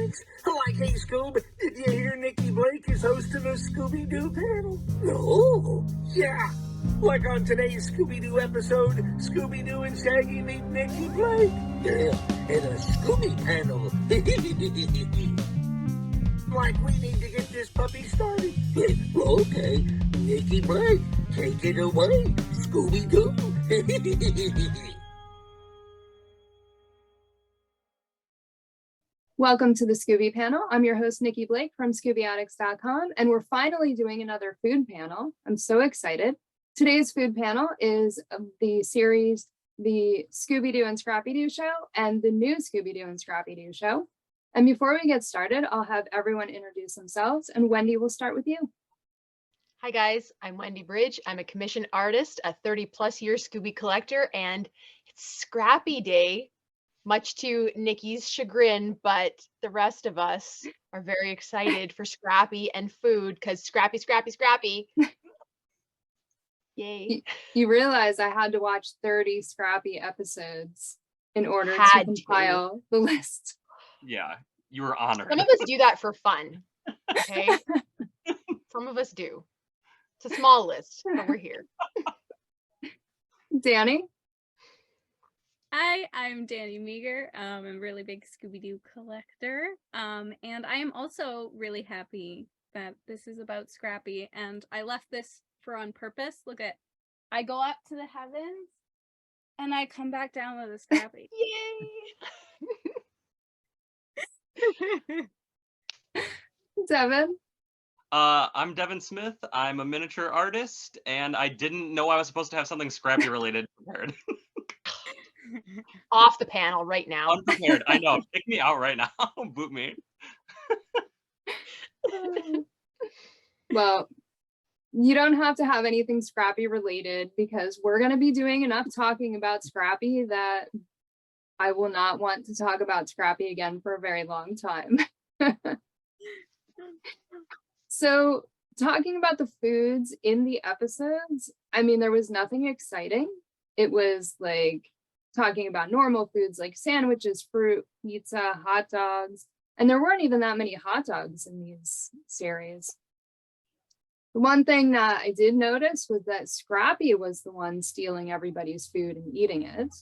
thanks. Like, hey, Scoob, did you hear Nikki Blake is hosting a Scooby-Doo panel? No. Yeah. Like on today's Scooby-Doo episode, Scooby-Doo and Shaggy meet Nikki Blake. Yeah, and a Scooby Panel. Like, we need to get this puppy started. Okay, Nikki Blake, take it away, Scooby-Doo. Welcome to the Scooby Panel. I'm your host, Nikki Blake from ScoobyAddicts.com, and we're finally doing another food panel. I'm so excited. Today's food panel is the series, the Scooby-Doo and Scrappy-Doo show, and the new Scooby-Doo and Scrappy-Doo show. And before we get started, I'll have everyone introduce themselves, and Wendy will start with you. Hi guys, I'm Wendy BRYDGE. I'm a commissioned artist, a 30+ year Scooby collector, and it's Scrappy Day, much to Nikki's chagrin, but the rest of us are very excited for Scrappy and food because Scrappy, Scrappy, Scrappy. Yay. You realize I had to watch 30 Scrappy episodes in order to compile the list. Yeah, you were honored. Some of us do that for fun, okay? Some of us do. It's a small list, but we're here. DANII? Hi, I'm DANII MEGER. I'm a really big Scooby-Doo collector. And I am also really happy that this is about Scrappy. And I left this for on purpose. Look at, I go up to the heavens and I come back down with a Scrappy. Yay! Devin? I'm Devin Smith. I'm a miniature artist, and I didn't know I was supposed to have something Scrappy related prepared. Off the panel right now. Unprepared. I know. Kick me out right now. Boot me. Well, you don't have to have anything Scrappy related because we're going to be doing enough talking about Scrappy that I will not want to talk about Scrappy again for a very long time. So talking about the foods in the episodes, I mean, there was nothing exciting. It was like talking about normal foods like sandwiches, fruit, pizza, hot dogs, and there weren't even that many hot dogs in these series. The one thing that I did notice was that Scrappy was the one stealing everybody's food and eating it.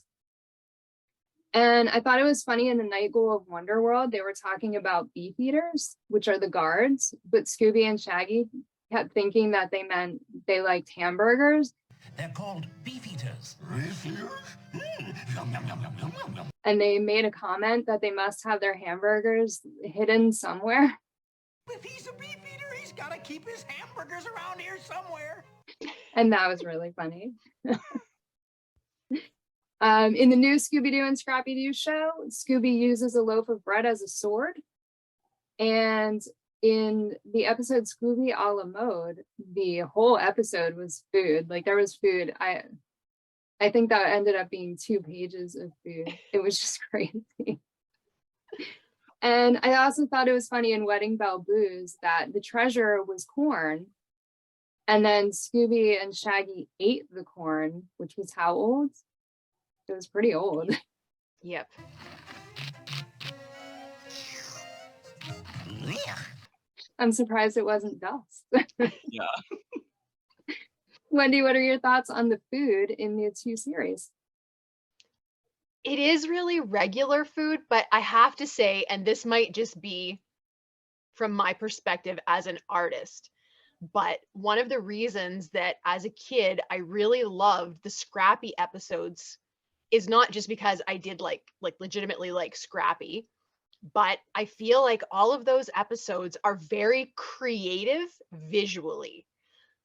And I thought it was funny in the Night Goal of Wonderworld, they were talking about beef eaters, which are the guards, but Scooby and Shaggy kept thinking that they meant they liked hamburgers. They're called beef eaters. Yum, yum, yum, yum, yum, yum, yum. And they made a comment that they must have their hamburgers hidden somewhere. If he's a beef eater, he's got to keep his hamburgers around here somewhere. And that was really funny. In the new Scooby-Doo and Scrappy-Doo show, Scooby uses a loaf of bread as a sword. And in the episode Scooby a la mode, the whole episode was food. Like there was food. I think that ended up being 2 pages of food. It was just crazy. And I also thought it was funny in Wedding Bell Blues that the treasure was corn. And then Scooby and Shaggy ate the corn, which was how old? It was pretty old. Yep. I'm surprised it wasn't dust. Yeah. Wendy, what are your thoughts on the food in the 2 series? It is really regular food, but I have to say, and this might just be from my perspective as an artist, but one of the reasons that as a kid, I really loved the Scrappy episodes is not just because I did like legitimately like Scrappy, but I feel like all of those episodes are very creative visually.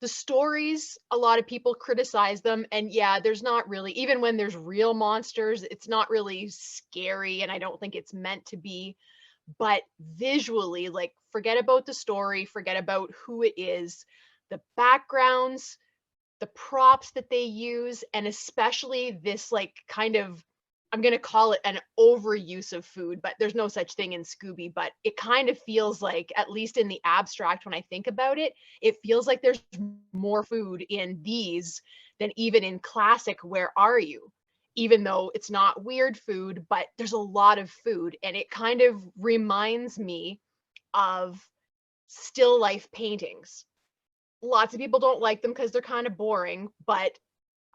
The stories, a lot of people criticize them, and yeah, there's not really, even when there's real monsters, it's not really scary, and I don't think it's meant to be. But visually, like, forget about the story, forget about who it is, the backgrounds, the props that they use, and especially this like kind of, I'm going to call it an overuse of food, but there's no such thing in Scooby, but it kind of feels like, at least in the abstract, when I think about it, it feels like there's more food in these than even in classic Where Are You? even though it's not weird food, but there's a lot of food, and it kind of reminds me of still life paintings. Lots of people don't like them because they're kind of boring, but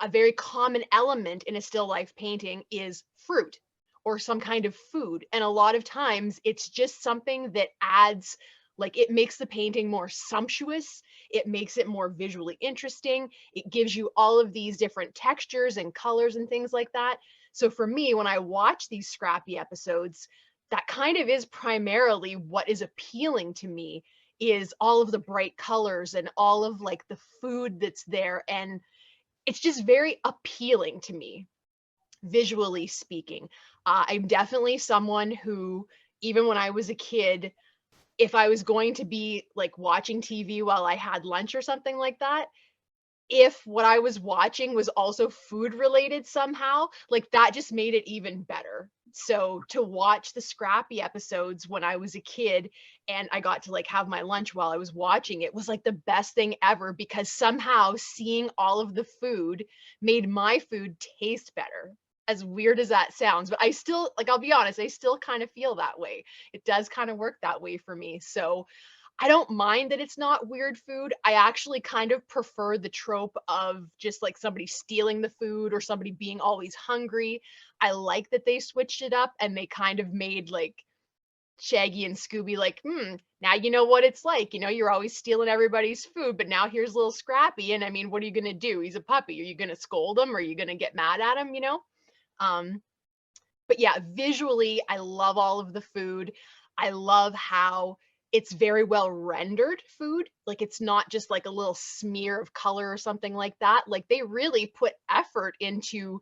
a very common element in a still life painting is fruit or some kind of food. And a lot of times it's just something that adds, like, it makes the painting more sumptuous. It makes it more visually interesting. It gives you all of these different textures and colors and things like that. So for me, when I watch these Scrappy episodes, that kind of is primarily what is appealing to me, is all of the bright colors and all of like the food that's there. And it's just very appealing to me, visually speaking. I'm definitely someone who, even when I was a kid, if I was going to be like watching TV while I had lunch or something like that, if what I was watching was also food related somehow, like that just made it even better. So to watch the Scrappy episodes when I was a kid and I got to like have my lunch while I was watching it was like the best thing ever, because somehow seeing all of the food made my food taste better. As weird as that sounds, but I still, like, I'll be honest, I still kind of feel that way. It does kind of work that way for me. So I don't mind that it's not weird food. I actually kind of prefer the trope of just like somebody stealing the food or somebody being always hungry. I like that they switched it up and they kind of made like Shaggy and Scooby like, now you know what it's like. You know, you're always stealing everybody's food, but now here's little Scrappy. And I mean, what are you going to do? He's a puppy. Are you going to scold him? Or are you going to get mad at him? You know? But yeah, visually, I love all of the food. I love how it's very well rendered food. Like, it's not just like a little smear of color or something like that. Like, they really put effort into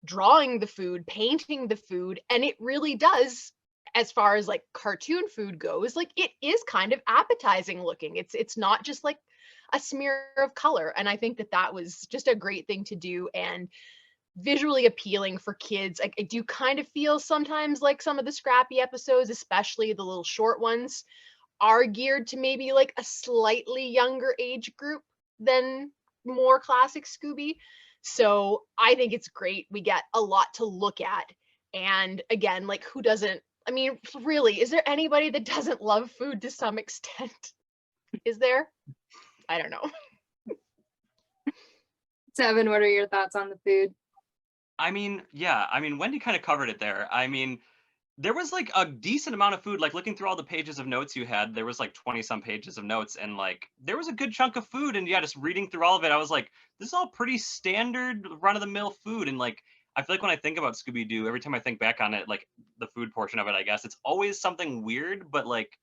drawing the food, painting the food, and it really does, as far as like cartoon food goes, like it is kind of appetizing looking. It's not just like a smear of color. And I think that that was just a great thing to do, and visually appealing for kids. I do kind of feel sometimes like some of the Scrappy episodes, especially the little short ones, are geared to maybe like a slightly younger age group than more classic Scooby. So I think it's great. We get a lot to look at. And again, like, who doesn't? I mean, really, is there anybody that doesn't love food to some extent? Is there? I don't know. Devin, what are your thoughts on the food? I mean, yeah, I mean, Wendy kind of covered it there. I mean, there was like a decent amount of food. Like, looking through all the pages of notes you had, there was like 20 some pages of notes, and like there was a good chunk of food. And yeah, just reading through all of it, I was like, this is all pretty standard run of the mill food. And like, I feel like when I think about Scooby-Doo, every time I think back on it, like the food portion of it, I guess it's always something weird, but like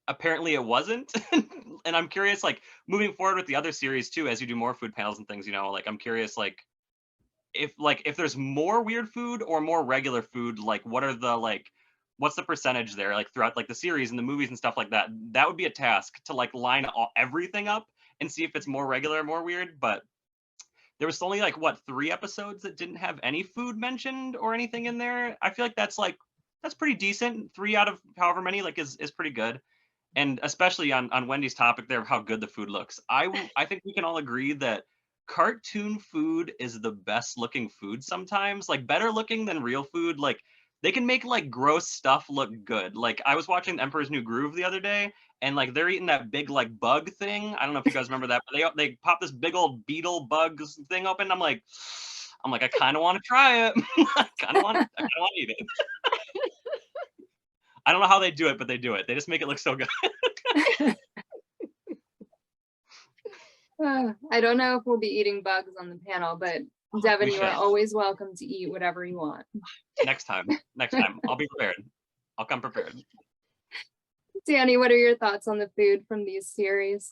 apparently it wasn't. And I'm curious, like, moving forward with the other series too, as you do more food panels and things, you know, like I'm curious, like if there's more weird food or more regular food, like what are the like what's the percentage there, like throughout like the series and the movies and stuff like that. That would be a task to like line everything up and see if it's more regular or more weird. But there was only like what 3 episodes that didn't have any food mentioned or anything in there. I feel like that's pretty decent. 3 out of however many like is pretty good. And especially on Wendy's topic there of how good the food looks, I think we can all agree that cartoon food is the best looking food sometimes, like better looking than real food. Like, they can make like gross stuff look good. Like, I was watching Emperor's New Groove the other day, and like they're eating that big like bug thing. I don't know if you guys remember that, but they pop this big old beetle bugs thing open. I'm like, I kind of want to try it. I kind of want to eat it. I don't know how they do it, but they do it. They just make it look so good. I don't know if we'll be eating bugs on the panel, but Devin, you are always welcome to eat whatever you want. Next time, I'll be prepared. I'll come prepared. Danny, what are your thoughts on the food from these series?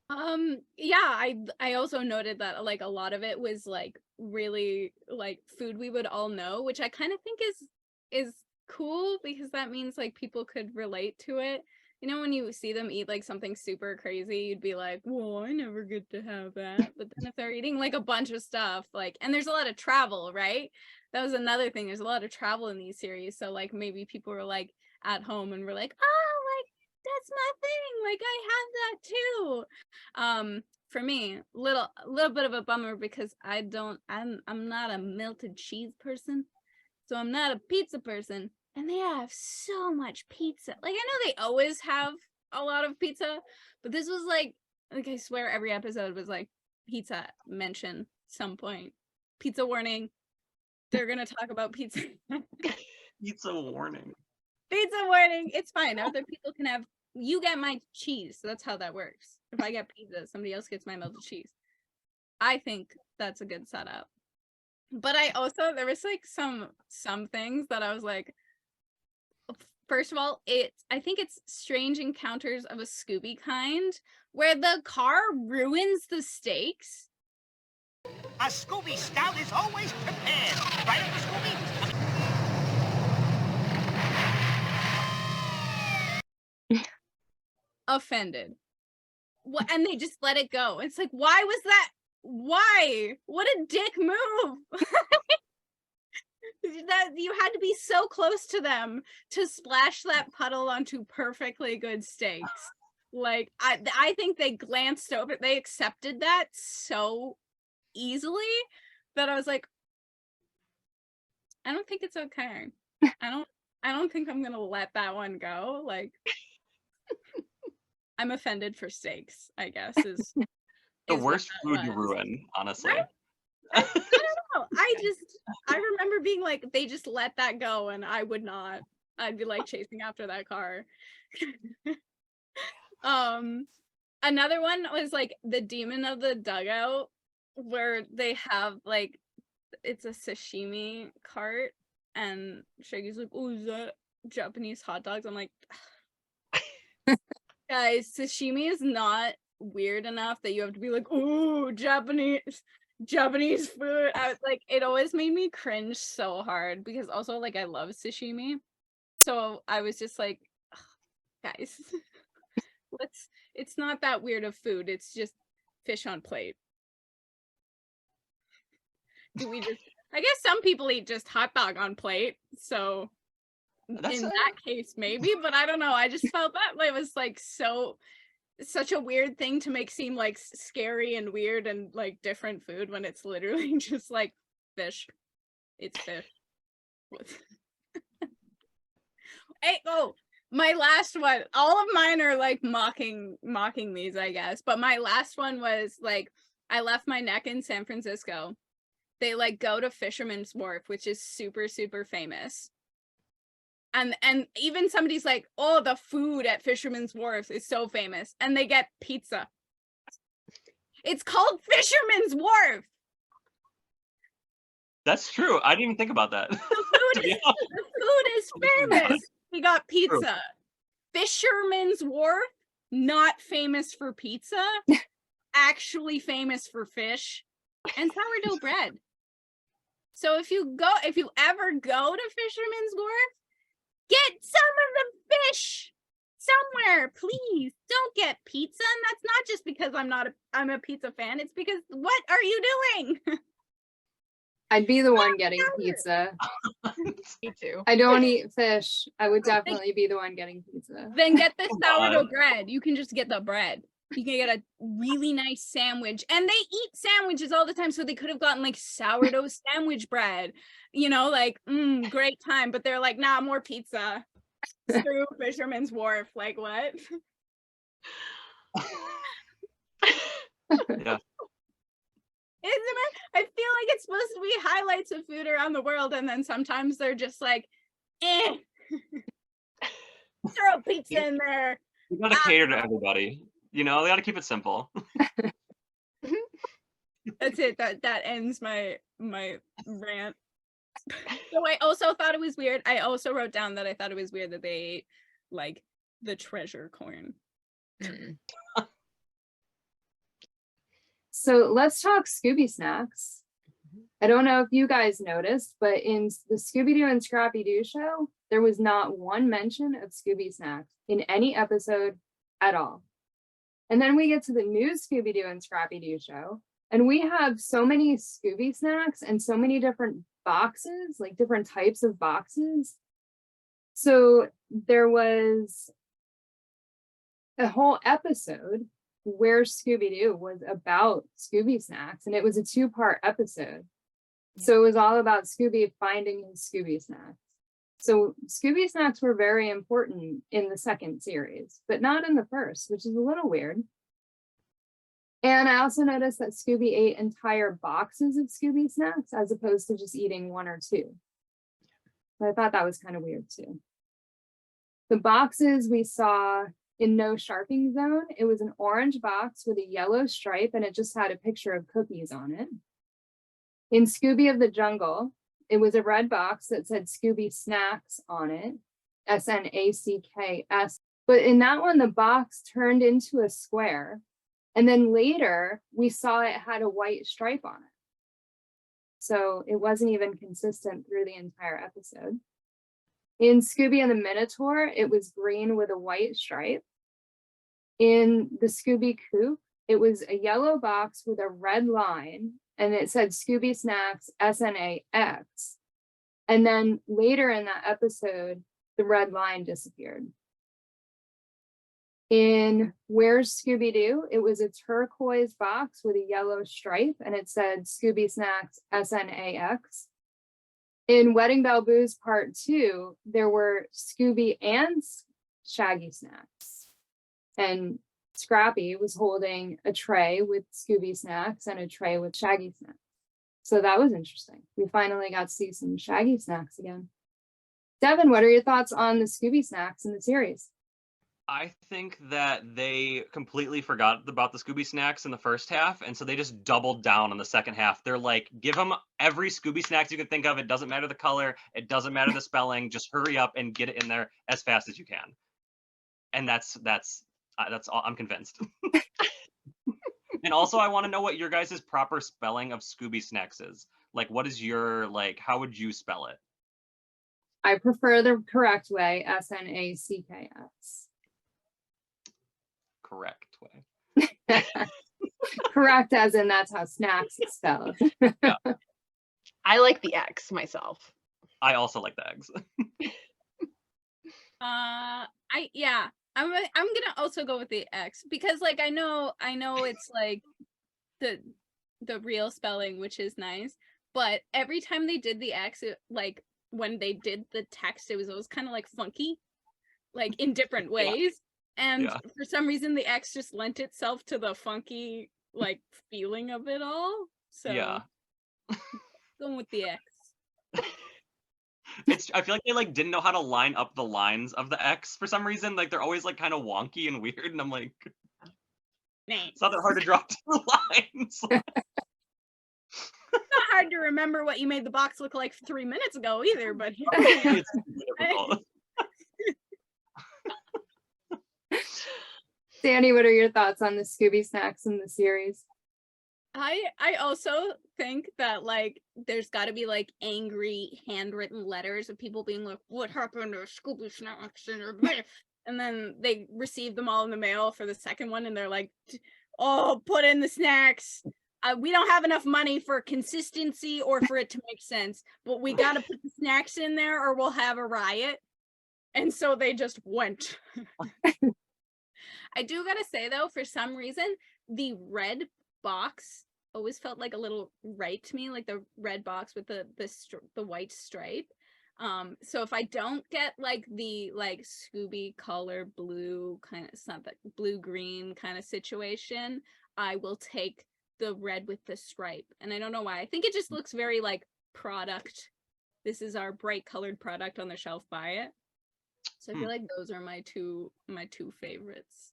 Yeah, I also noted that like a lot of it was like really like food we would all know, which I kind of think is cool, because that means like people could relate to it. You know, when you see them eat like something super crazy, you'd be like, whoa, I never get to have that. But then if they're eating like a bunch of stuff, like, and there's a lot of travel, right? That was another thing. There's a lot of travel in these series. So like maybe people were like at home and were like, oh, like that's my thing. Like I have that too. for me, a little bit of a bummer because I'm not a melted cheese person, so I'm not a pizza person. And they have so much pizza. Like, I know they always have a lot of pizza, but this was like I swear every episode was like pizza mention some point. Pizza warning. They're gonna talk about pizza. Pizza warning. Pizza warning. It's fine. Other people can have. You get my cheese. So that's how that works. If I get pizza, somebody else gets my melted cheese. I think that's a good setup. But I also, there was like some things that I was like, first of all, I think it's Strange Encounters of a Scooby kind, where the car ruins the steaks. A Scooby Scout is always prepared. Right, Uncle Scooby? Offended. What? And they just let it go. It's like, why was that? Why? What a dick move. That you had to be so close to them to splash that puddle onto perfectly good steaks. Like, I think they glanced over, they accepted that so easily that I was like, I don't think it's okay. I don't think I'm gonna let that one go. Like, I'm offended for steaks, I guess is The worst food to was. ruin, honestly. Right? I don't know. I remember being like, they just let that go, and I would not. I'd be like chasing after that car. Another one was like the Demon of the Dugout, where they have like, it's a sashimi cart, and Shaggy's like, oh, is that Japanese hot dogs? I'm like, guys, sashimi is not weird enough that you have to be like, ooh, Japanese food. I was like, it always made me cringe so hard because also like I love sashimi. So I was just like, guys, it's not that weird of food. It's just fish on plate. I guess some people eat just hot dog on plate. So in that case, maybe, but I don't know. I just felt that it was like such a weird thing to make seem like scary and weird and like different food when it's literally just like fish. It's fish. Hey, oh, my last one. All of mine are like mocking these, I guess. But my last one was like, I left my neck in San Francisco. They like go to Fisherman's Wharf, which is super, super famous. And even somebody's like, oh, the food at Fisherman's Wharf is so famous. And they get pizza. It's called Fisherman's Wharf. That's true. I didn't even think about that. The food is famous. We got pizza. True. Fisherman's Wharf, not famous for pizza, actually famous for fish and sourdough bread. So if you ever go to Fisherman's Wharf, get some of the fish somewhere, please. Don't get pizza. And that's not just because I'm a pizza fan. It's because what are you doing? I'd be the one getting pizza. Me too. I don't eat fish. I would definitely be the one getting pizza. Then get the sourdough bread. You can just get the bread. You can get a really nice sandwich. And they eat sandwiches all the time, so they could have gotten like sourdough sandwich bread. You know, like, great time. But they're like, nah, more pizza. Screw Fisherman's Wharf. Like, what? Yeah. I feel like it's supposed to be highlights of food around the world, and then sometimes they're just like, throw pizza in there. You gotta cater to everybody. You know, they gotta keep it simple. That's it. That ends my rant. So I also thought it was weird. I also wrote down that I thought it was weird that they ate like the treasure corn. So let's talk Scooby snacks. I don't know if you guys noticed, but in the Scooby-Doo and Scrappy-Doo show, there was not one mention of Scooby snacks in any episode at all. And then we get to the new Scooby-Doo and Scrappy-Doo show, and we have so many Scooby snacks and so many different boxes, like different types of boxes. So there was a whole episode Where's Scooby-Doo was about Scooby snacks, and it was a 2-part episode. So it was all about Scooby finding his Scooby snacks. So Scooby snacks were very important in the second series, but not in the first, which is a little weird. And I also noticed that Scooby ate entire boxes of Scooby snacks as opposed to just eating 1 or 2. I thought that was kind of weird too. The boxes we saw in No Sharping Zone, it was an orange box with a yellow stripe and it just had a picture of cookies on it. In Scooby of the Jungle, it was a red box that said Scooby Snacks on it, SNACKS. But in that one, the box turned into a square. And then later we saw it had a white stripe on it. So it wasn't even consistent through the entire episode. In Scooby and the Minotaur, it was green with a white stripe. In the Scooby Coop, it was a yellow box with a red line, and it said Scooby Snacks, SNAX. And then later in that episode, the red line disappeared. In Where's Scooby-Doo, it was a turquoise box with a yellow stripe, and it said Scooby Snacks, SNAX. In Wedding Bell Booze Part 2, there were Scooby and Shaggy snacks. And Scrappy was holding a tray with Scooby snacks and a tray with Shaggy snacks. So that was interesting. We finally got to see some Shaggy snacks again. Devin, what are your thoughts on the Scooby snacks in the series? I think that they completely forgot about the Scooby snacks in the first half, and so they just doubled down in the second half. They're like, give them every Scooby snacks you can think of. It doesn't matter the color. It doesn't matter the spelling. Just hurry up and get it in there as fast as you can. And that's all. I'm convinced. And also, I want to know what your guys' proper spelling of Scooby snacks is. Like, what is your, like, how would you spell it? I prefer the correct way, SNACKS. Correct way. Correct as in that's how snacks is spelled. Yeah. I like the X myself. I also like the eggs. I'm gonna also go with the X because like I know it's like the real spelling, which is nice, but every time they did the X, like when they did the text, it was always kind of like funky, like in different ways. And for some reason, the X just lent itself to the funky, like, feeling of it all. So, going with the X. I feel like they, like, didn't know how to line up the lines of the X for some reason. Like, they're always, like, kind of wonky and weird. And I'm like, it's not that hard to draw 2 lines. It's not hard to remember what you made the box look like 3 minutes ago either, but... It's difficult. Danny, what are your thoughts on the Scooby snacks in the series? I also think that like there's got to be like angry handwritten letters of people being like, what happened to Scooby snacks and then they receive them all in the mail for the second one and they're like, oh, put in the snacks. We don't have enough money for consistency or for it to make sense, but we got to put the snacks in there or we'll have a riot. And so they just went. I do gotta say though, for some reason, the red box always felt like a little right to me, like the red box with the white stripe. So if I don't get like the like Scooby color blue kind of something, blue green kind of situation, I will take the red with the stripe. And I don't know why. I think it just looks very like product. This is our bright colored product on the shelf. Buy it. So I feel like those are my two favorites.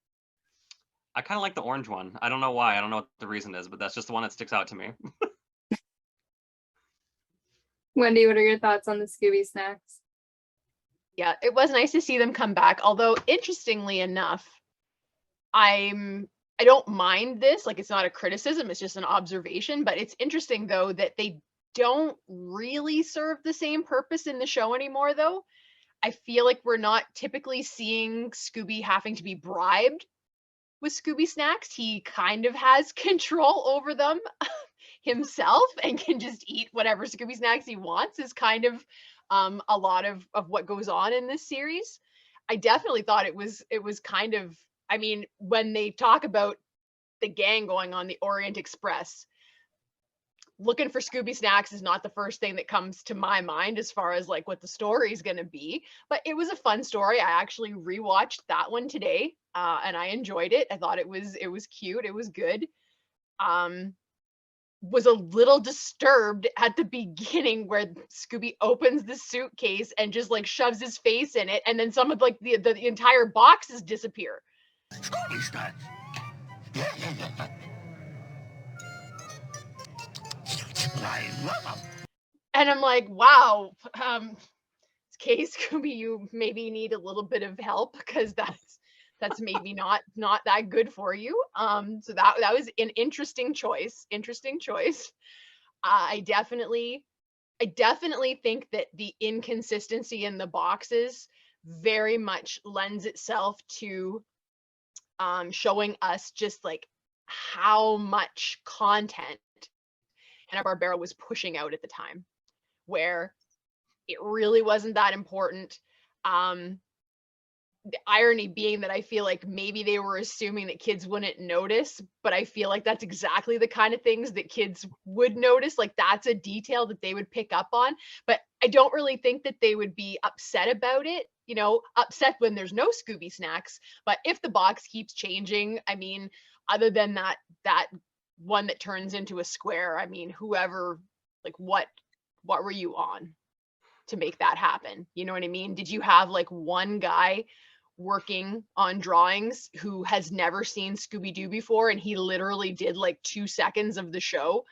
I kind of like the orange one. I don't know why. I don't know what the reason is, but that's just the one that sticks out to me. Wendy, what are your thoughts on the Scooby snacks? Yeah, it was nice to see them come back. Although, interestingly enough, I don't mind this. Like, it's not a criticism. It's just an observation. But it's interesting, though, that they don't really serve the same purpose in the show anymore, though. I feel like we're not typically seeing Scooby having to be bribed with Scooby snacks. He kind of has control over them himself and can just eat whatever Scooby snacks he wants is kind of a lot of what goes on in this series. I definitely thought it was kind of, I mean, when they talk about the gang going on the Orient Express. Looking for Scooby snacks is not the first thing that comes to my mind as far as like what the story is going to be, but it was a fun story. I actually rewatched that one today, and I enjoyed it. I thought it was cute. It was good. Was a little disturbed at the beginning where Scooby opens the suitcase and just like shoves his face in it, and then some of like the entire boxes disappear. Scooby snacks. I love them. And I'm like, wow, okay, Scooby, you maybe need a little bit of help because that's maybe not that good for you. So that was an interesting choice. I definitely think that the inconsistency in the boxes very much lends itself to showing us just like how much content Hanna-Barbera was pushing out at the time, where it really wasn't that important. The irony being that I feel like maybe they were assuming that kids wouldn't notice, but I feel like that's exactly the kind of things that kids would notice. Like that's a detail that they would pick up on, but I don't really think that they would be upset about it, upset when there's no Scooby snacks. But if the box keeps changing, I mean, other than that one that turns into a square, I mean, whoever, like what were you on to make that happen? You know what I mean? Did you have like one guy working on drawings who has never seen Scooby-Doo before, and he literally did like 2 seconds of the show,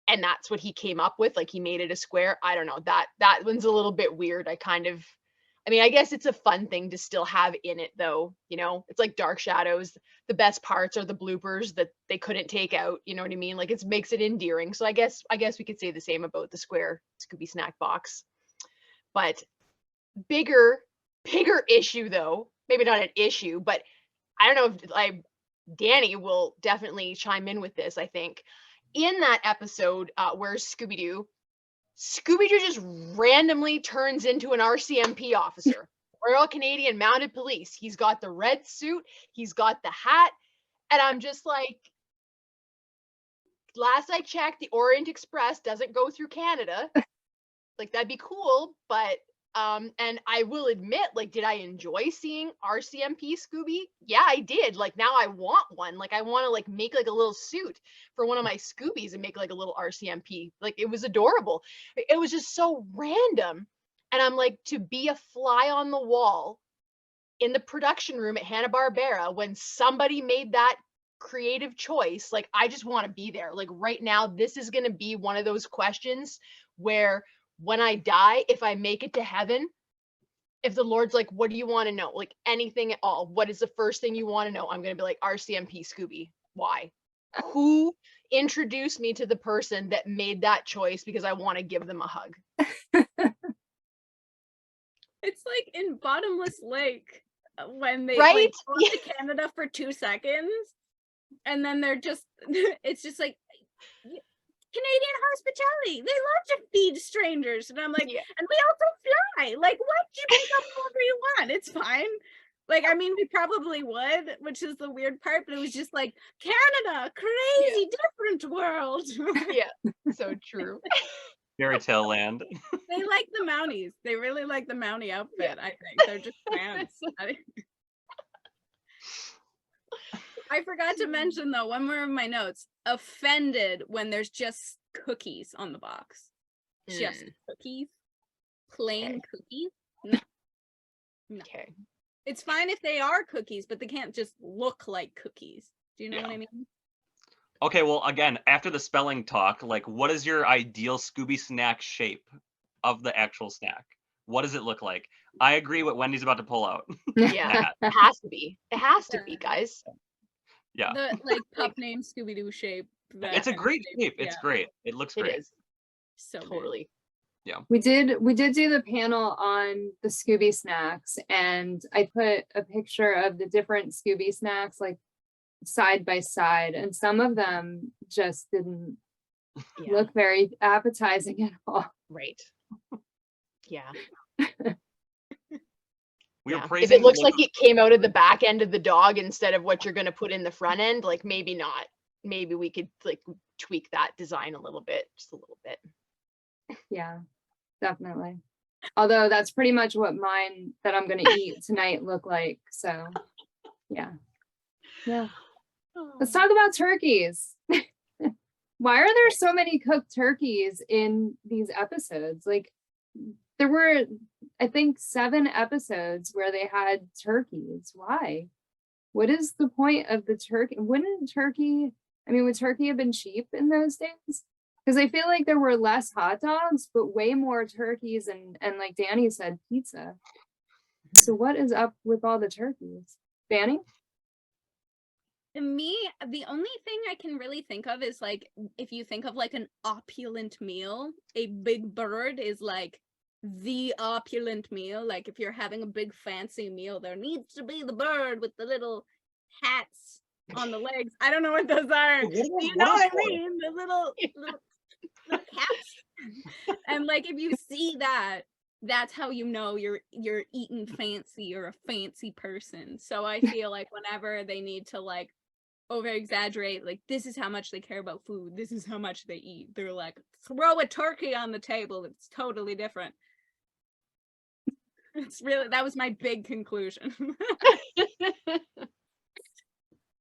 and that's what he came up with? Like he made it a square. I don't know, that one's a little bit weird. I mean, I guess it's a fun thing to still have in it though. It's like Dark Shadows. The best parts are the bloopers that they couldn't take out. You know what I mean? Like it makes it endearing. So I guess we could say the same about the square Scooby snack box. But bigger issue though, maybe not an issue, but I don't know if Danny will definitely chime in with this. I think in that episode where Scooby-Doo just randomly turns into an RCMP officer, Royal Canadian Mounted Police. He's got the red suit, he's got the hat, and I'm just like, last I checked, the Orient Express doesn't go through Canada. Like that'd be cool, but and I will admit, like, did I enjoy seeing RCMP Scooby? Yeah, I did. Like now I want one. Like I want to like make like a little suit for one of my Scoobies and make like a little RCMP. Like it was adorable. It was just so random. And I'm like, to be a fly on the wall in the production room at Hanna-Barbera when somebody made that creative choice, like I just want to be there. Like right now, this is going to be one of those questions where when I die, if I make it to heaven, if the Lord's like, what do you want to know? Like anything at all. What is the first thing you want to know? I'm going to be like, RCMP Scooby. Why? Who introduced me to the person that made that choice? Because I want to give them a hug. It's like in Bottomless Lake when they Right? like, go to Canada for 2 seconds and then they're just, it's just like, Canadian hospitality. They love to feed strangers. And I'm like, Yeah. and we also fly. Like, what? You pick up whatever you want. It's fine. Like, I mean, we probably would, which is the weird part, but it was just like, Canada, crazy, different world. Yeah, so true. Fairy tale land. They like the Mounties. They really like the Mountie outfit, I think. They're just fans. I forgot to mention, though, one more of my notes. Offended when there's just cookies on the box. Just cookies. Plain cookies. No. Okay. It's fine if they are cookies, but they can't just look like cookies. Do you know what I mean? Okay, well, again, after the spelling talk, like, what is your ideal Scooby snack shape of the actual snack? What does it look like? I agree what Wendy's about to pull out. Yeah, it has to be. It has to be, guys. Yeah. The like pup name Scooby-Doo shape. It's a great shape. It's great. It looks great. It is. So Totally. Yeah. We did do the panel on the Scooby snacks, and I put a picture of the different Scooby snacks like side by side, and some of them just didn't look very appetizing at all. Right. Yeah. We were If praising it looks the like it came out of the back end of the dog instead of what you're going to put in the front end, like maybe not. Maybe we could like tweak that design a little bit, just a little bit. Yeah, definitely. Although that's pretty much what mine that I'm gonna eat tonight look like. So yeah. Yeah. Let's talk about turkeys. Why are there so many cooked turkeys in these episodes? Like there were, I think, 7 episodes where they had turkeys. Why? What is the point of the turkey? Wouldn't turkey, I mean, would turkey have been cheap in those days? Because I feel like there were less hot dogs, but way more turkeys and like Danny said, pizza. So what is up with all the turkeys? Danny? To me, the only thing I can really think of is like, if you think of like an opulent meal, a big bird is like the opulent meal. Like if you're having a big fancy meal, there needs to be the bird with the little hats on the legs. I don't know what those are. What are You those know what I for? mean? The little caps. And like if you see that, that's how you know you're eating fancy, you're a fancy person. So I feel like whenever they need to like over exaggerate, like this is how much they care about food, this is how much they eat, they're like, throw a turkey on the table, it's totally different. It's really, that was my big conclusion.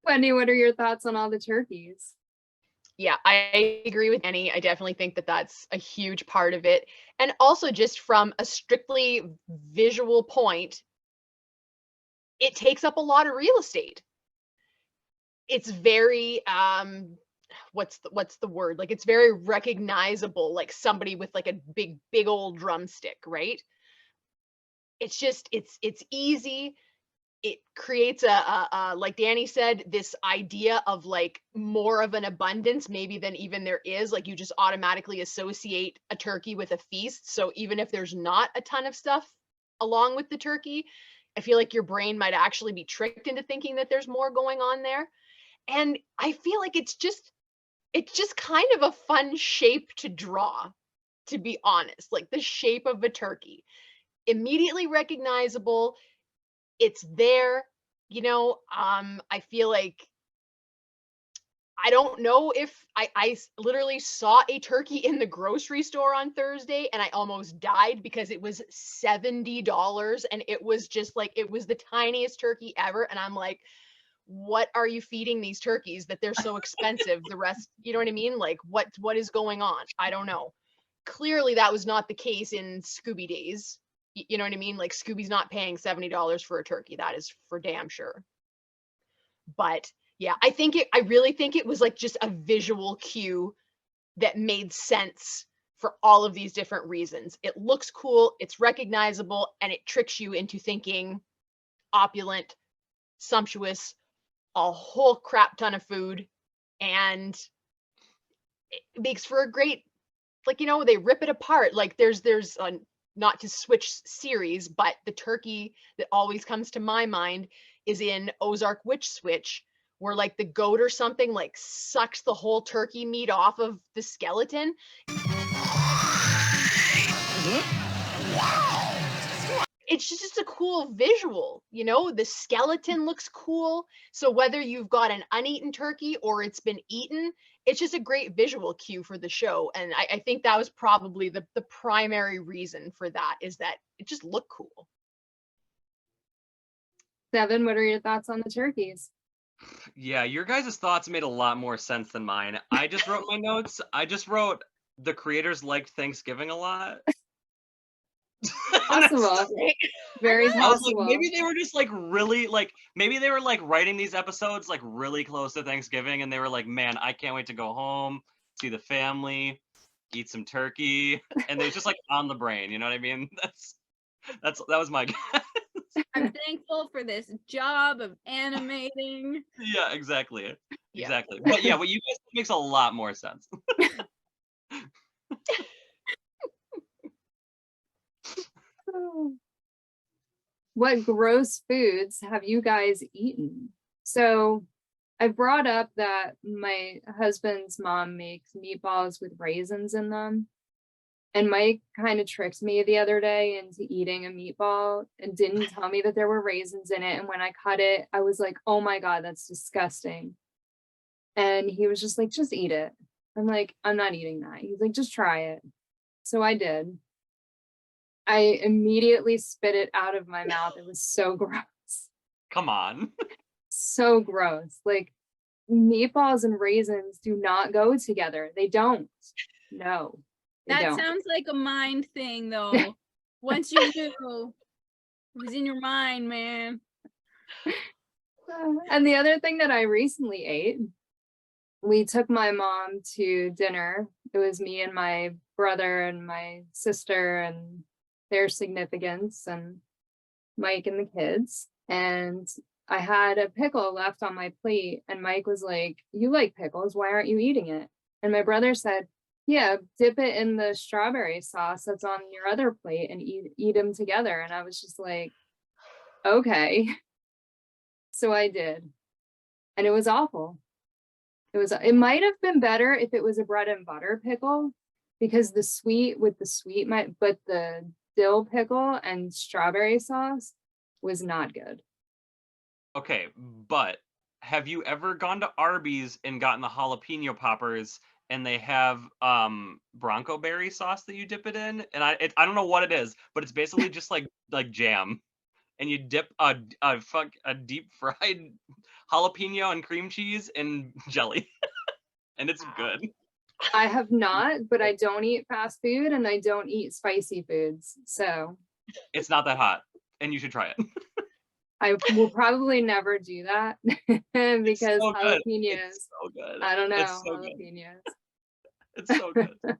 Wendy, what are your thoughts on all the turkeys? Yeah, I agree with Annie. I definitely think that that's a huge part of it. And also just from a strictly visual point, it takes up a lot of real estate. It's very what's the word? Like it's very recognizable, like somebody with like a big old drumstick, right? It's just it's easy. It creates a like Danny said, this idea of like more of an abundance maybe than even there is. Like you just automatically associate a turkey with a feast. So even if there's not a ton of stuff along with the turkey, I feel like your brain might actually be tricked into thinking that there's more going on there. And I feel like it's just kind of a fun shape to draw, to be honest. Like the shape of a turkey, immediately recognizable. It's there, you know. I feel like, I don't know if I literally saw a turkey in the grocery store on Thursday and I almost died because it was $70 and it was just like, it was the tiniest turkey ever. And I'm like, what are you feeding these turkeys that they're so expensive? The rest, you know what I mean? Like what is going on? I don't know. Clearly that was not the case in Scooby days. You know what I mean? Like Scooby's not paying $70 for a turkey. That is for damn sure. But yeah, I really think it was like just a visual cue that made sense for all of these different reasons. It looks cool, it's recognizable, and it tricks you into thinking opulent, sumptuous, a whole crap ton of food, and it makes for a great, like, you know, they rip it apart. Like there's a, not to switch series, but the turkey that always comes to my mind is in Ozark Witch Switch, where like the goat or something like sucks the whole turkey meat off of the skeleton. It's just a cool visual, you know, the skeleton looks cool. So whether you've got an uneaten turkey or it's been eaten, it's just a great visual cue for the show. And I think that was probably the primary reason for that, is that it just looked cool. Devin, what are your thoughts on the turkeys? Yeah, your guys' thoughts made a lot more sense than mine. I just wrote my notes. I just wrote the creators liked Thanksgiving a lot. Possible. Very I was like, possible. maybe they were just like really like, maybe they were like writing these episodes like really close to Thanksgiving and they were like, man, I can't wait to go home, see the family, eat some turkey, and it was just like on the brain, you know what I mean? That was my guess. I'm thankful for this job of animating. Yeah, exactly. Yeah. Exactly. But yeah, what you guys makes a lot more sense. What gross foods have you guys eaten? So I brought up that my husband's mom makes meatballs with raisins in them. And Mike kind of tricked me the other day into eating a meatball and didn't tell me that there were raisins in it. And when I cut it, I was like, oh my God, that's disgusting. And he was just like, just eat it. I'm like, I'm not eating that. He's like, just try it. So I did. I immediately spit it out of my mouth. It was so gross. Come on. So gross. Like meatballs and raisins do not go together. They don't. No. They That don't. sounds like a mind thing, though. Once you knew, it was in your mind, man. And the other thing that I recently ate, we took my mom to dinner. It was me and my brother and my sister and their significance and Mike and the kids. And I had a pickle left on my plate and Mike was like, you like pickles, why aren't you eating it? And my brother said, yeah, dip it in the strawberry sauce that's on your other plate and eat them together. And I was just like, okay. So I did. And it was awful. It might have been better if it was a bread and butter pickle, because the sweet with the sweet but the dill pickle and strawberry sauce was not good. Okay, but have you ever gone to Arby's and gotten the jalapeno poppers and they have Bronco berry sauce that you dip it in? And I don't know what it is, but it's basically just like jam. And you dip a deep fried jalapeno and cream cheese and jelly. And it's good. I have not, but I don't eat fast food and I don't eat spicy foods. So It's not that hot and you should try it. I will probably never do that because so good. jalapenos. It's so good. I don't know. It's so good. Jalapenos. It's so good.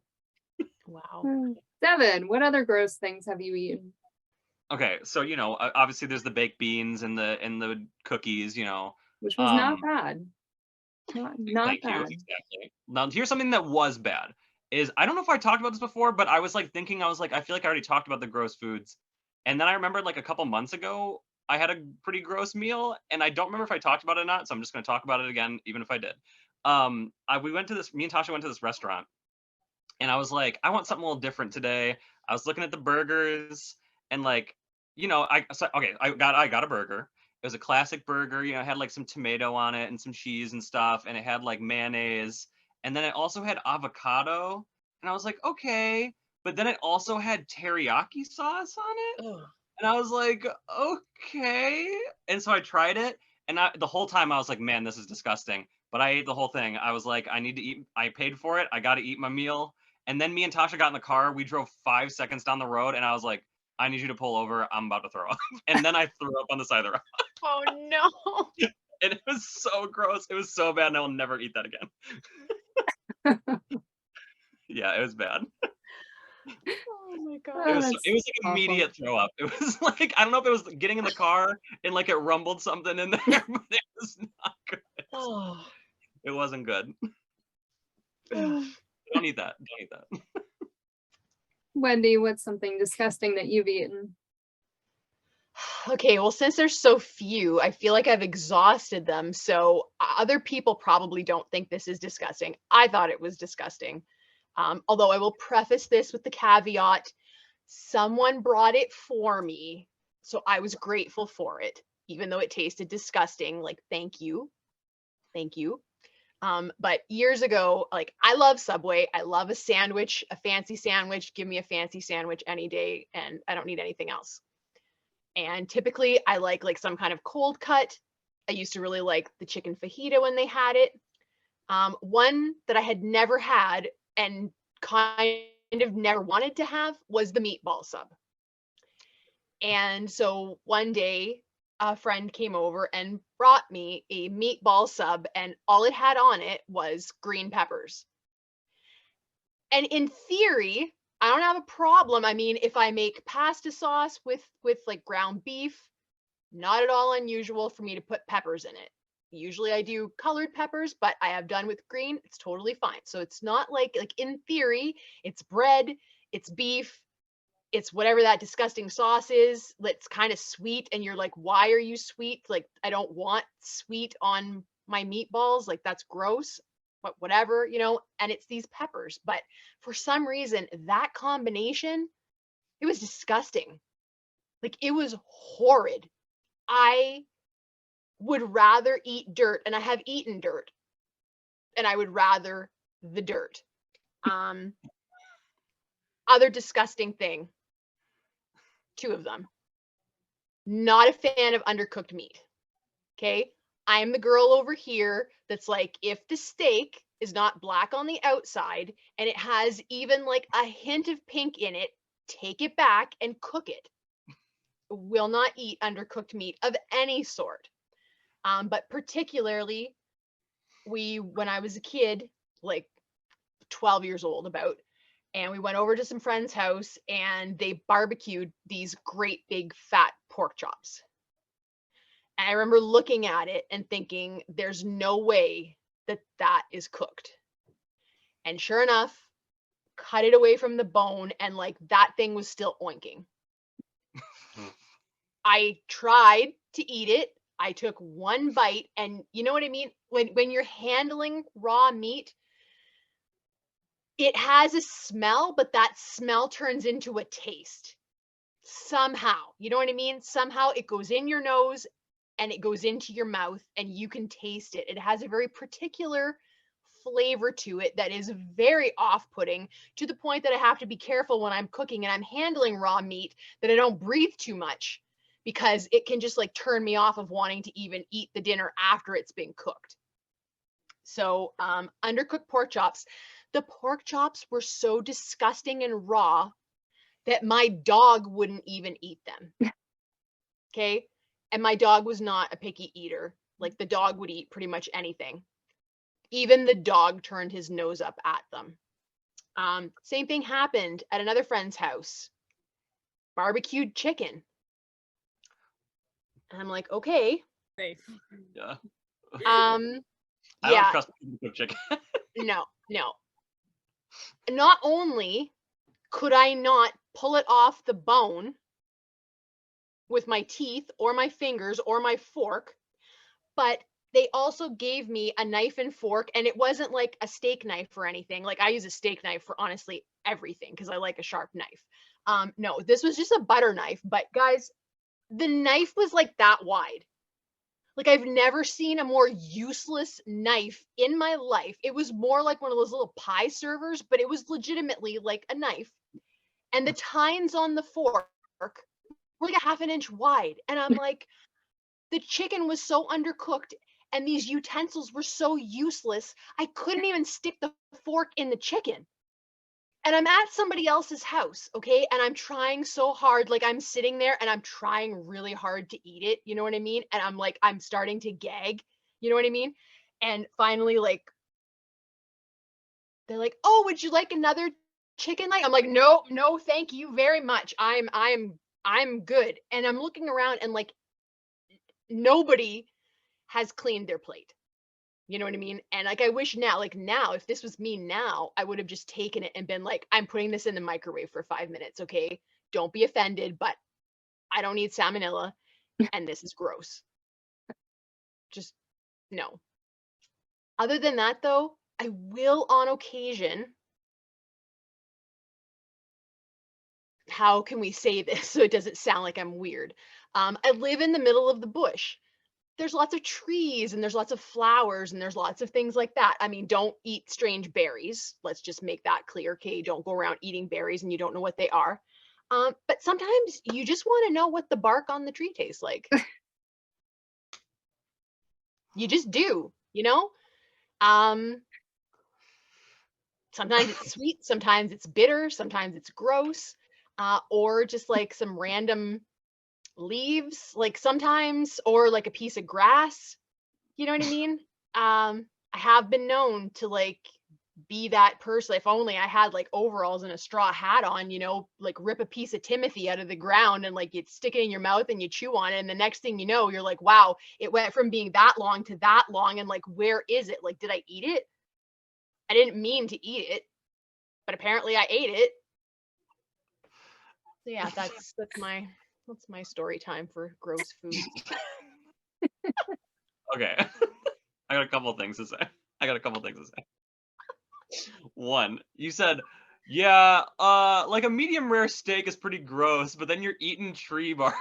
Wow. Devin, what other gross things have you eaten? Okay, so you know, obviously there's the baked beans and the cookies, you know. Which was not bad. Not Thank bad. you. Exactly. Now here's something that was bad. Is I don't know if I talked about this before, but I was like thinking, I was like, I feel like I already talked about the gross foods. And then I remembered like a couple months ago, I had a pretty gross meal, and I don't remember if I talked about it or not, so I'm just gonna talk about it again, even if I did. Me and Tasha went to this restaurant, and I was like, I want something a little different today. I was looking at the burgers, and like, you know, I got a burger. It was a classic burger, you know, it had like some tomato on it and some cheese and stuff, and it had like mayonnaise, and then it also had avocado, and I was like, okay, but then it also had teriyaki sauce on it. Ugh. And I was like, okay. And so I tried it. And the whole time I was like, man, this is disgusting. But I ate the whole thing. I was like, I need to eat. I paid for it. I got to eat my meal. And then me and Tasha got in the car. We drove 5 seconds down the road. And I was like, I need you to pull over. I'm about to throw up. And then I threw up on the side of the road. Oh, no. And it was so gross. It was so bad. And I will never eat that again. Yeah, it was bad. Oh my Oh, god. It was that's like awful. immediate throw up. It was like, I don't know if it was getting in the car and like it rumbled something in there, but it was not good. Oh. It wasn't good. Ugh. Don't eat that. Don't eat that. Wendy, what's something disgusting that you've eaten? Okay, well, since there's so few, I feel like I've exhausted them. So other people probably don't think this is disgusting. I thought it was disgusting. Although I will preface this with the caveat, someone brought it for me, so I was grateful for it, even though it tasted disgusting. Like, thank you. Thank you. But years ago, like, I love Subway. I love a sandwich, a fancy sandwich. Give me a fancy sandwich any day, and I don't need anything else. And typically I like some kind of cold cut. I used to really like the chicken fajita when they had it. One that I had never had and kind of never wanted to have was the meatball sub. And so one day a friend came over and brought me a meatball sub, and all it had on it was green peppers. And in theory, I don't have a problem. I mean, if I make pasta sauce with like ground beef, not at all unusual for me to put peppers in it. Usually I do colored peppers, but I have done with green. It's totally fine. So it's not like in theory, it's bread, it's beef, it's whatever that disgusting sauce is. That's kind of sweet. And you're like, why are you sweet? Like, I don't want sweet on my meatballs. Like, that's gross. whatever, you know, and it's these peppers. But for some reason, that combination, it was disgusting. Like, it was horrid. I would rather eat dirt, and I have eaten dirt, and I would rather the dirt. Other disgusting thing, 2 of them. Not a fan of undercooked meat. Okay. I'm the girl over here that's like, if the steak is not black on the outside and it has even like a hint of pink in it, take it back and cook it. Will not eat undercooked meat of any sort. But particularly when I was a kid, like 12 years old about, and we went over to some friend's house and they barbecued these great big fat pork chops. And I remember looking at it and thinking, there's no way that that is cooked. And sure enough, cut it away from the bone, and like that thing was still oinking. I tried to eat it. I took one bite, and you know what I mean? When you're handling raw meat, it has a smell, but that smell turns into a taste. Somehow, you know what I mean? Somehow it goes in your nose and it goes into your mouth and you can taste it. It has a very particular flavor to it that is very off-putting, to the point that I have to be careful when I'm cooking and I'm handling raw meat that I don't breathe too much, because it can just like turn me off of wanting to even eat the dinner after it's been cooked. So undercooked pork chops. The pork chops were so disgusting and raw that my dog wouldn't even eat them. Okay. And my dog was not a picky eater. Like, the dog would eat pretty much anything. Even the dog turned his nose up at them. Same thing happened at another friend's house. Barbecued chicken. And I'm like, okay. Safe. Yeah. I don't trust people who cook chicken. No. Not only could I not pull it off the bone with my teeth or my fingers or my fork, but they also gave me a knife and fork, and it wasn't like a steak knife or anything. Like, I use a steak knife for honestly everything because I like a sharp knife. No, this was just a butter knife, but guys, the knife was like that wide. Like, I've never seen a more useless knife in my life. It was more like one of those little pie servers, but it was legitimately like a knife. And the tines on the fork were like a half an inch wide. And I'm like, the chicken was so undercooked and these utensils were so useless, I couldn't even stick the fork in the chicken. And I'm at somebody else's house, okay? And I'm trying so hard, like I'm sitting there and I'm trying really hard to eat it, you know what I mean? And I'm like, I'm starting to gag, you know what I mean? And finally, like, they're like, "Oh, would you like another chicken leg?" I'm like, "No, no, thank you very much. I'm good." And I'm looking around and like nobody has cleaned their plate. You know what I mean? And like, I wish now, like now, if this was me now, I would have just taken it and been like, "I'm putting this in the microwave for 5 minutes, okay? Don't be offended, but I don't need salmonella and this is gross." Just no. Other than that though, I will on occasion, how can we say this so it doesn't sound like I'm weird? I live in the middle of the bush. There's lots of trees and there's lots of flowers and there's lots of things like that. I mean, don't eat strange berries. Let's just make that clear. Okay. Don't go around eating berries and you don't know what they are. But sometimes you just want to know what the bark on the tree tastes like. You just do, you know? Sometimes it's sweet, sometimes it's bitter, sometimes it's gross, or just like some random leaves, like sometimes, or like a piece of grass, you know what I mean? I have been known to like be that person. If only I had like overalls and a straw hat on, you know, like rip a piece of Timothy out of the ground and like you'd stick it in your mouth and you chew on it. And the next thing you know, you're like, wow, it went from being that long to that long. And like, where is it? Like, did I eat it? I didn't mean to eat it, but apparently I ate it. So yeah, that's my story time for gross food. Okay. I got a couple of things to say. I got a couple things to say. One, you said, yeah, like a medium rare steak is pretty gross, but then you're eating tree bark.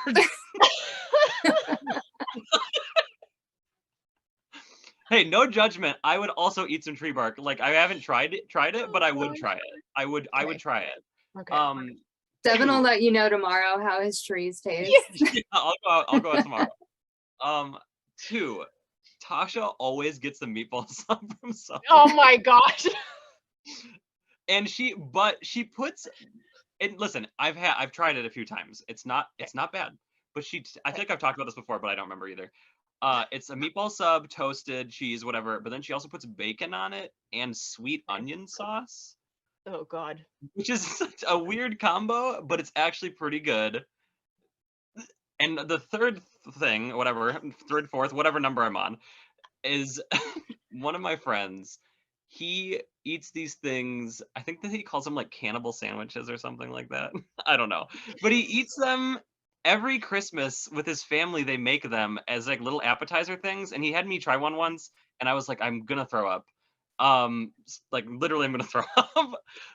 Hey, no judgment. I would also eat some tree bark. Like I haven't tried it, but I would try it. I would try it. Okay. Devin will Two. let you know tomorrow how his trees taste. Yeah, I'll go out tomorrow. Two, Tasha always gets the meatball sub from somewhere. Oh my gosh. And she puts, and listen, I've tried it a few times. It's not bad. But I think I've talked about this before, but I don't remember either. It's a meatball sub, toasted, cheese, whatever, but then she also puts bacon on it and sweet onion sauce, Oh God. which is such a weird combo, but it's actually pretty good. And the third thing, whatever, third, fourth, whatever number I'm on, is one of my friends. He eats these things. I think that he calls them like cannibal sandwiches or something like that. I don't know. But he eats them every Christmas with his family. They make them as like little appetizer things. And he had me try one once, and I was like, I'm gonna throw up. Like literally, I'm gonna throw up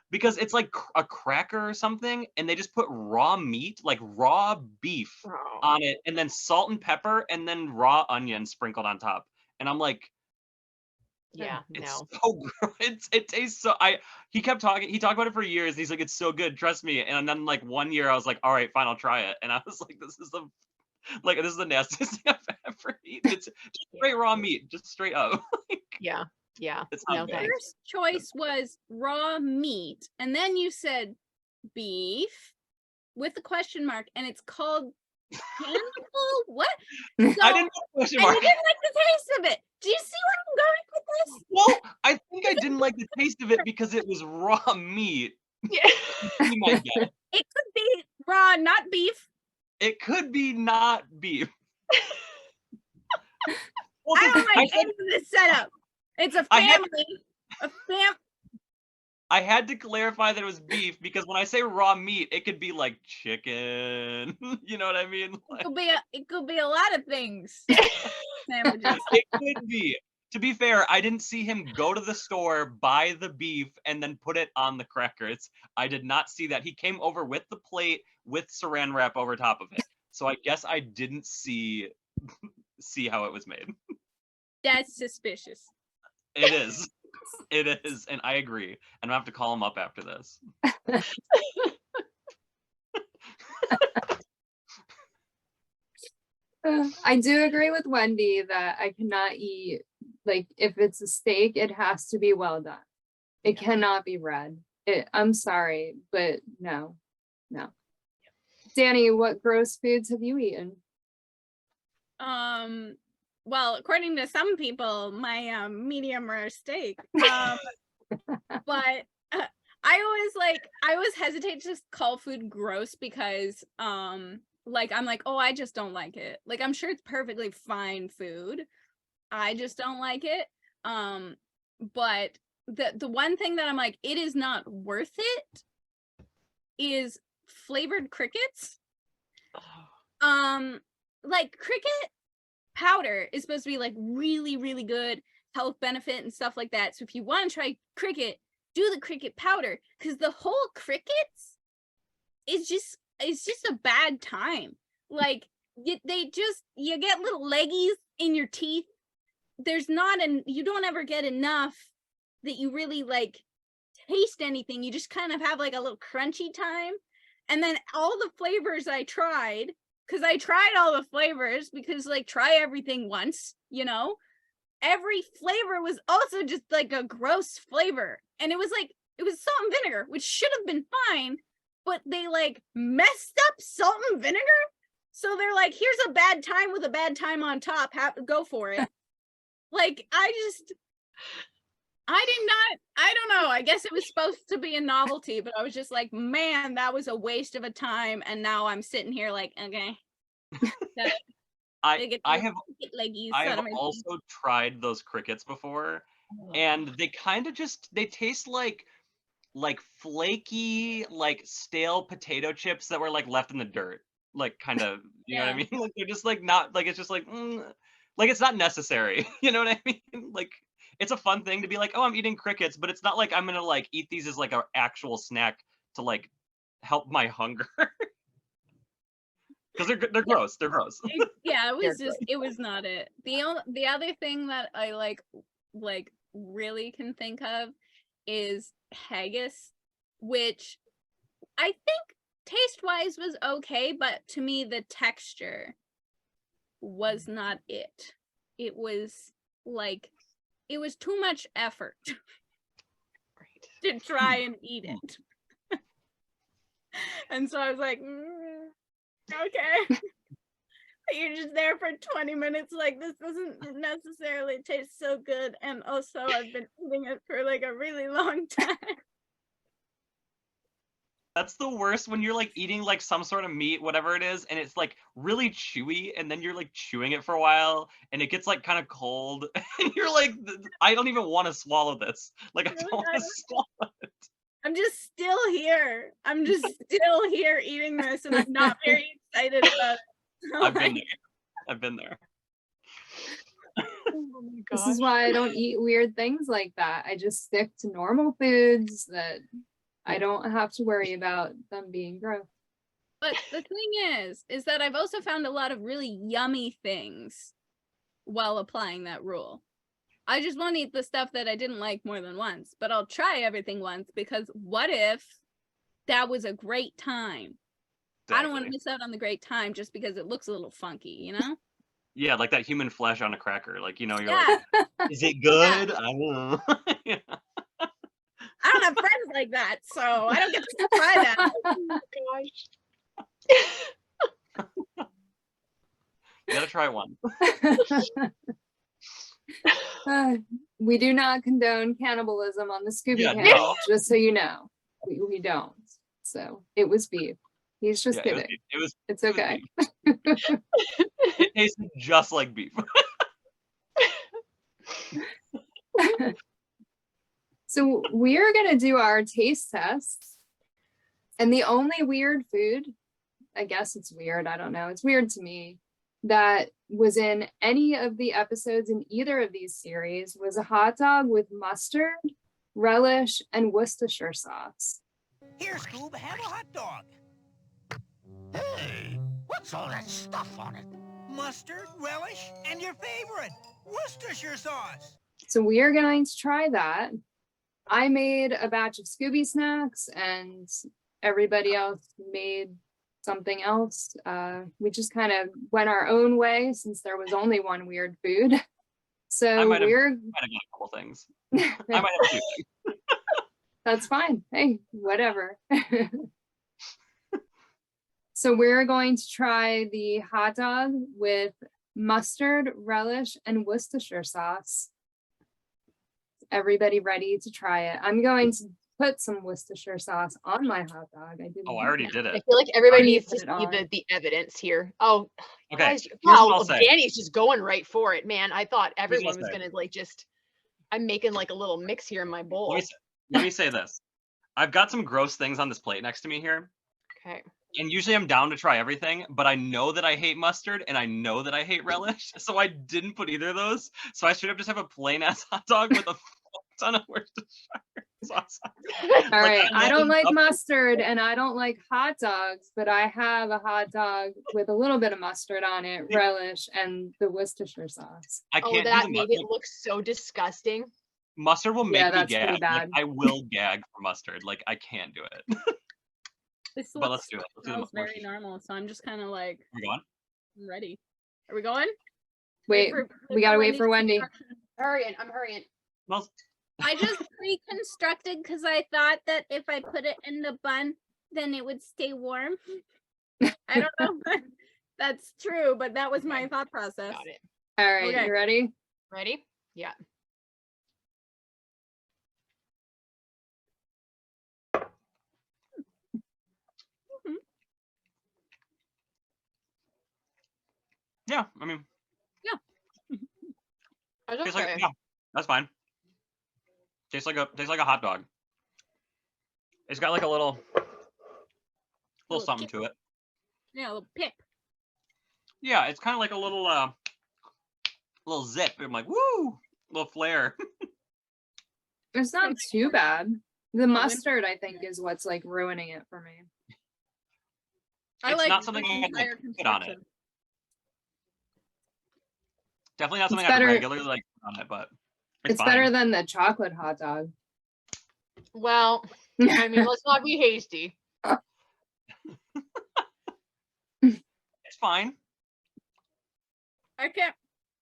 because it's like a cracker or something, and they just put raw meat, like raw beef, Oh. on it, and then salt and pepper, and then raw onion sprinkled on top. And I'm like, Yeah. it's No. so it tastes so he talked about it for years, and he's like, it's so good, trust me. And then like one year I was like, all right, fine, I'll try it. And I was like, this is the nastiest thing I've ever eaten. It's just straight raw meat, just straight up. Yeah. Yeah. It's not No good. thanks. First choice was raw meat, and then you said beef with a question mark, and it's called cannibal. What? So, I didn't know the question and you mark. didn't like the taste of it. Do you see where I'm going with this? Well, I think I didn't like the taste of it because it was raw meat. Yeah. Be my guess. It could be raw, not beef. It could be not beef. Well, I don't I like said- any of this setup. It's a I had- family. I had to clarify that it was beef because when I say raw meat, it could be like chicken. You know what I mean? Like, It could be a lot of things. Sandwiches. it could be. To be fair, I didn't see him go to the store, buy the beef, and then put it on the crackers. I did not see that. He came over with the plate with saran wrap over top of it. So I guess I didn't see how it was made. That's suspicious. It is. It is, and I agree. And I have to call him up after this. I do agree with Wendy that I cannot eat, like, if it's a steak, it has to be well done. It cannot be red. I'm sorry, but no. Danny, what gross foods have you eaten? Well, according to some people, my medium rare steak. But I always hesitate to call food gross because like I'm like, oh, I just don't like it. Like I'm sure it's perfectly fine food. I just don't like it. But the one thing that I'm like, it is not worth it is flavored crickets. Like cricket powder is supposed to be like really, really good health benefit and stuff like that. So if you want to try cricket, do the cricket powder, because the whole crickets is just a bad time. Like you get little leggies in your teeth. You don't ever get enough that you really like taste anything. You just kind of have like a little crunchy time. And then all the flavors I tried, because I tried all the flavors, because like try everything once, you know, every flavor was also just like a gross flavor. And it was salt and vinegar, which should have been fine, but they like messed up salt and vinegar. So they're like, here's a bad time with a bad time on top. Go for it. Like, I don't know. I guess it was supposed to be a novelty, but I was just like, man, that was a waste of a time. And now I'm sitting here like, okay. I have leggies. also tried those crickets before, and they kind of they taste like flaky, like stale potato chips that were like left in the dirt, like kind of, you know what I mean? Like they're just like not like, it's just like it's not necessary. You know what I mean? Like it's a fun thing to be like, oh, I'm eating crickets, but it's not like I'm gonna like eat these as like an actual snack to like help my hunger. Because they're gross. They're gross. Yeah, it was They're just, it was not it. The other thing that I like really can think of is haggis, which I think taste-wise was okay, but to me the texture was not it. It was like, it was too much effort to try and eat it. And so I was like, okay. You're just there for 20 minutes, like, this doesn't necessarily taste so good, and also I've been eating it for like a really long time. That's the worst when you're like eating like some sort of meat, whatever it is, and it's like really chewy, and then you're like chewing it for a while, and it gets like kind of cold, and you're like, I don't even want to swallow this. Like, I don't want to swallow it. I'm just still here. I'm just still here eating this, and I'm not very excited about it. So, I've been like, there. I've been there. Oh my This gosh. is why I don't eat weird things like that. I just stick to normal foods that I don't have to worry about them being gross. but the thing is that I've also found a lot of really yummy things while applying that rule. I just won't eat the stuff that I didn't like more than once, but I'll try everything once, because what if that was a great time? I don't want to Exactly. miss out on the great time just because it looks a little funky, you know? Yeah, like that human flesh on a cracker. Like, you know, you're Yeah. like, is it good? I don't know. Yeah. I don't have friends like that, so I don't get to try that. You gotta try one. We do not condone cannibalism on the Scooby Yeah, Panel, no. just so you know. We don't. So it was beef. He's just Yeah, kidding. It's it was okay. beef. It tasted just like beef. So we're gonna do our taste tests. And the only weird food, I guess it's weird, I don't know, it's weird to me, that was in any of the episodes in either of these series was a hot dog with mustard, relish, and Worcestershire sauce. Here, Scoob, have a hot dog. Hey, what's all that stuff on it? Mustard, relish, and your favorite, Worcestershire sauce. So we are going to try that. I made a batch of Scooby snacks and everybody else made something else. We just kind of went our own way since there was only one weird food. I So might have we're got a couple things. I might have two things. that's fine. Hey, whatever. So we're going to try the hot dog with mustard, relish, and Worcestershire sauce. Everybody ready to try it? I'm going to put some Worcestershire sauce on my hot dog. I didn't. Oh, I already did I it. feel like everybody Already needs to put see it on. the evidence here. Oh, Okay, guys, here's what wow, I'll say. Danny's just going right for it, man. I thought what I'll everyone was say. gonna like just. I'm making like a little mix here in my bowl. Let me say this. I've got some gross things on this plate next to me here. Okay. And usually I'm down to try everything, but I know that I hate mustard and I know that I hate relish. So I didn't put either of those. So I straight up just have a plain ass hot dog with a ton of Worcestershire sauce. All right, I don't like up- mustard and I don't like hot dogs, but I have a hot dog with a little bit of mustard on it, relish, and the Worcestershire sauce. I Oh, can't do that the made mustard. it look so disgusting. Mustard will make Yeah, me that's pretty gag. bad. Like, I will gag for mustard. Like, I can't do it. This But let's looks, do it. Let's do the smells very Worcestershire. normal, so I'm just kind of like, Are we going? I'm ready. Are we going? Wait, we gotta wait for Wendy. Hurrying, I'm hurrying. Well, I just reconstructed because I thought that if I put it in the bun, then it would stay warm. I don't know if that's true, but that was my thought process. Got it. All right, Okay. you ready? Ready? Yeah. yeah, I mean, That's tastes okay. like, yeah, that's fine. Tastes like a hot dog. It's got like a little Little something kick. to it. Yeah, a little pip. Yeah, it's kind of like a little zip. I'm like, woo! Little flair. It's not too bad. The mustard, I think, is what's like ruining it for me. I It's like not something the I can entire put on it. construction. Definitely not something It's I can better- regularly like put on it, but It's fine. better than the chocolate hot dog. Well, I mean, let's not be hasty. It's fine. I can't,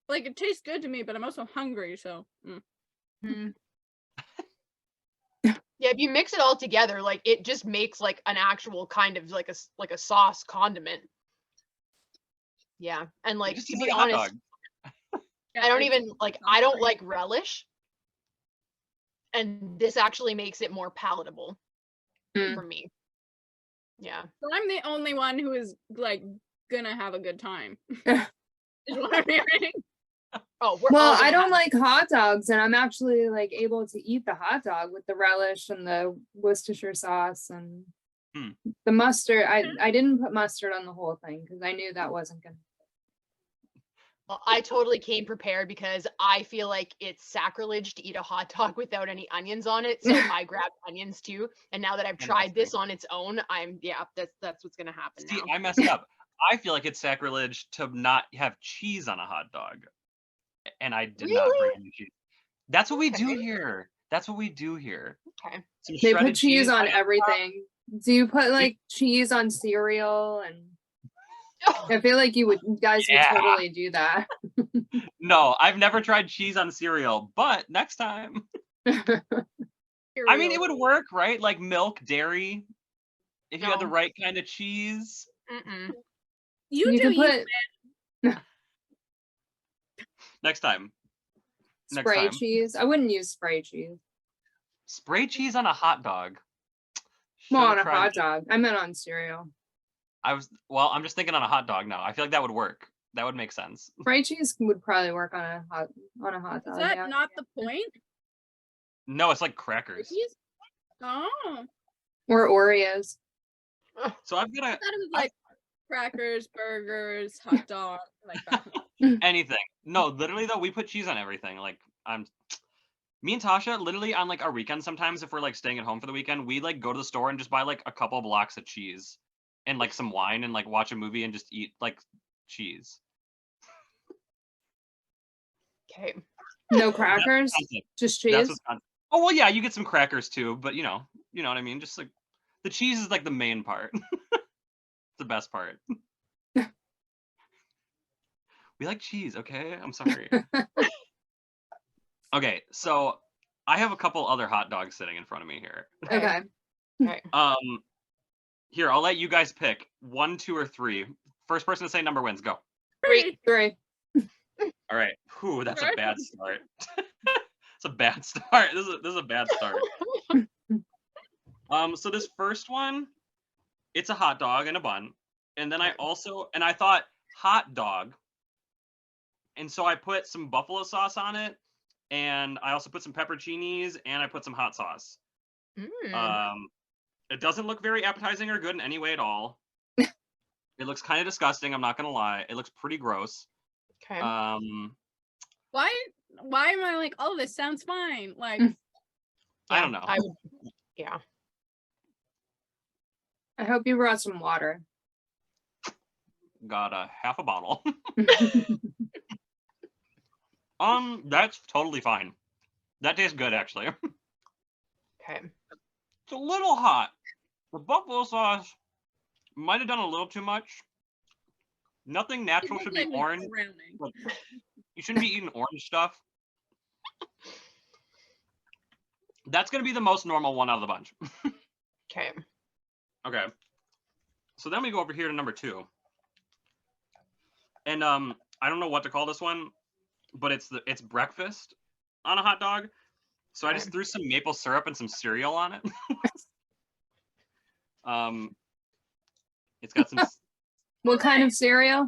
like, it tastes good to me, but I'm also hungry, so. Hmm. Yeah, if you mix it all together, like it just makes like an actual kind of like a sauce condiment. Yeah, and like Just to tastes be like a hot honest, dog. I don't even like I don't like relish, and this actually makes it more palatable Mm. for me. Yeah. So I'm the only one who is like gonna have a good time. Is what I'm hearing. Oh, we're Well, all gonna I don't have- like hot dogs, and I'm actually like able to eat the hot dog with the relish and the Worcestershire sauce and Hmm. the mustard. I didn't put mustard on the whole thing because I knew that wasn't gonna. Well, I totally came prepared because I feel like it's sacrilege to eat a hot dog without any onions on it. So I grabbed onions too. And now that I've tried this on its own, that's what's gonna happen See, now. I messed up. I feel like it's sacrilege to not have cheese on a hot dog. And I did not bring any cheese. That's what we do Okay. here. That's what we do here. Okay. Some They shredded put cheese on I- everything. Do you put like cheese on cereal? And I feel like you guys Yeah. would totally do that. No, I've never tried cheese on cereal, but next time. I mean, it would work, right? Like milk, dairy. If you had the No. right kind of cheese. Mm-mm. You You do can you. put Next time. Next spray time. cheese. I wouldn't use spray cheese. Spray cheese on a hot dog. Well, Should've on a tried hot it. dog. I meant on cereal. I'm just thinking on a hot dog now. I feel like that would work. That would make sense. Spray cheese would probably work on a hot Is dog. that Yeah. not the point? No, it's like crackers. Cookies? Oh, Or Oreos. So I've got I thought it was I- like crackers, burgers, hot dog, like that. anything. No, literally though, we put cheese on everything. Like me and Tasha, literally on like our weekend sometimes if we're like staying at home for the weekend, we like go to the store and just buy like a couple blocks of cheese and like some wine and like watch a movie and just eat like cheese. Okay. No crackers, just That's cheese. what's oh well, yeah, you get some crackers too, but you know what I mean. Just like the cheese is like the main part. The best part. We like cheese, okay? I'm sorry. Okay, so I have a couple other hot dogs sitting in front of me here. Okay. Okay. Here, I'll let you guys pick 1, 2, or 3. First person to say number wins. Go. Great. Three. All right. Whew, that's a bad start. It's a bad start. This is a bad start. So this first one, it's a hot dog and a bun. And then I thought hot dog. And so I put some buffalo sauce on it. And I also put some pepperoncinis and I put some hot sauce. It doesn't look very appetizing or good in any way at all. It looks kind of disgusting, I'm not gonna lie. It looks pretty gross. Okay. Why am I like, oh, this sounds fine? Like, I don't know. I would. Yeah. I hope you brought some water. Got a half a bottle. That's totally fine. That tastes good, actually. Okay. It's a little hot. The buffalo sauce might have done a little too much. Nothing it natural looks should like be it's orange. drowning. Like, you shouldn't be eating orange stuff. That's gonna be the most normal one out of the bunch. Okay. Okay. So then we go over here to number 2. And I don't know what to call this one, but it's breakfast on a hot dog. So I just threw some maple syrup and some cereal on it. It's got some What kind of cereal?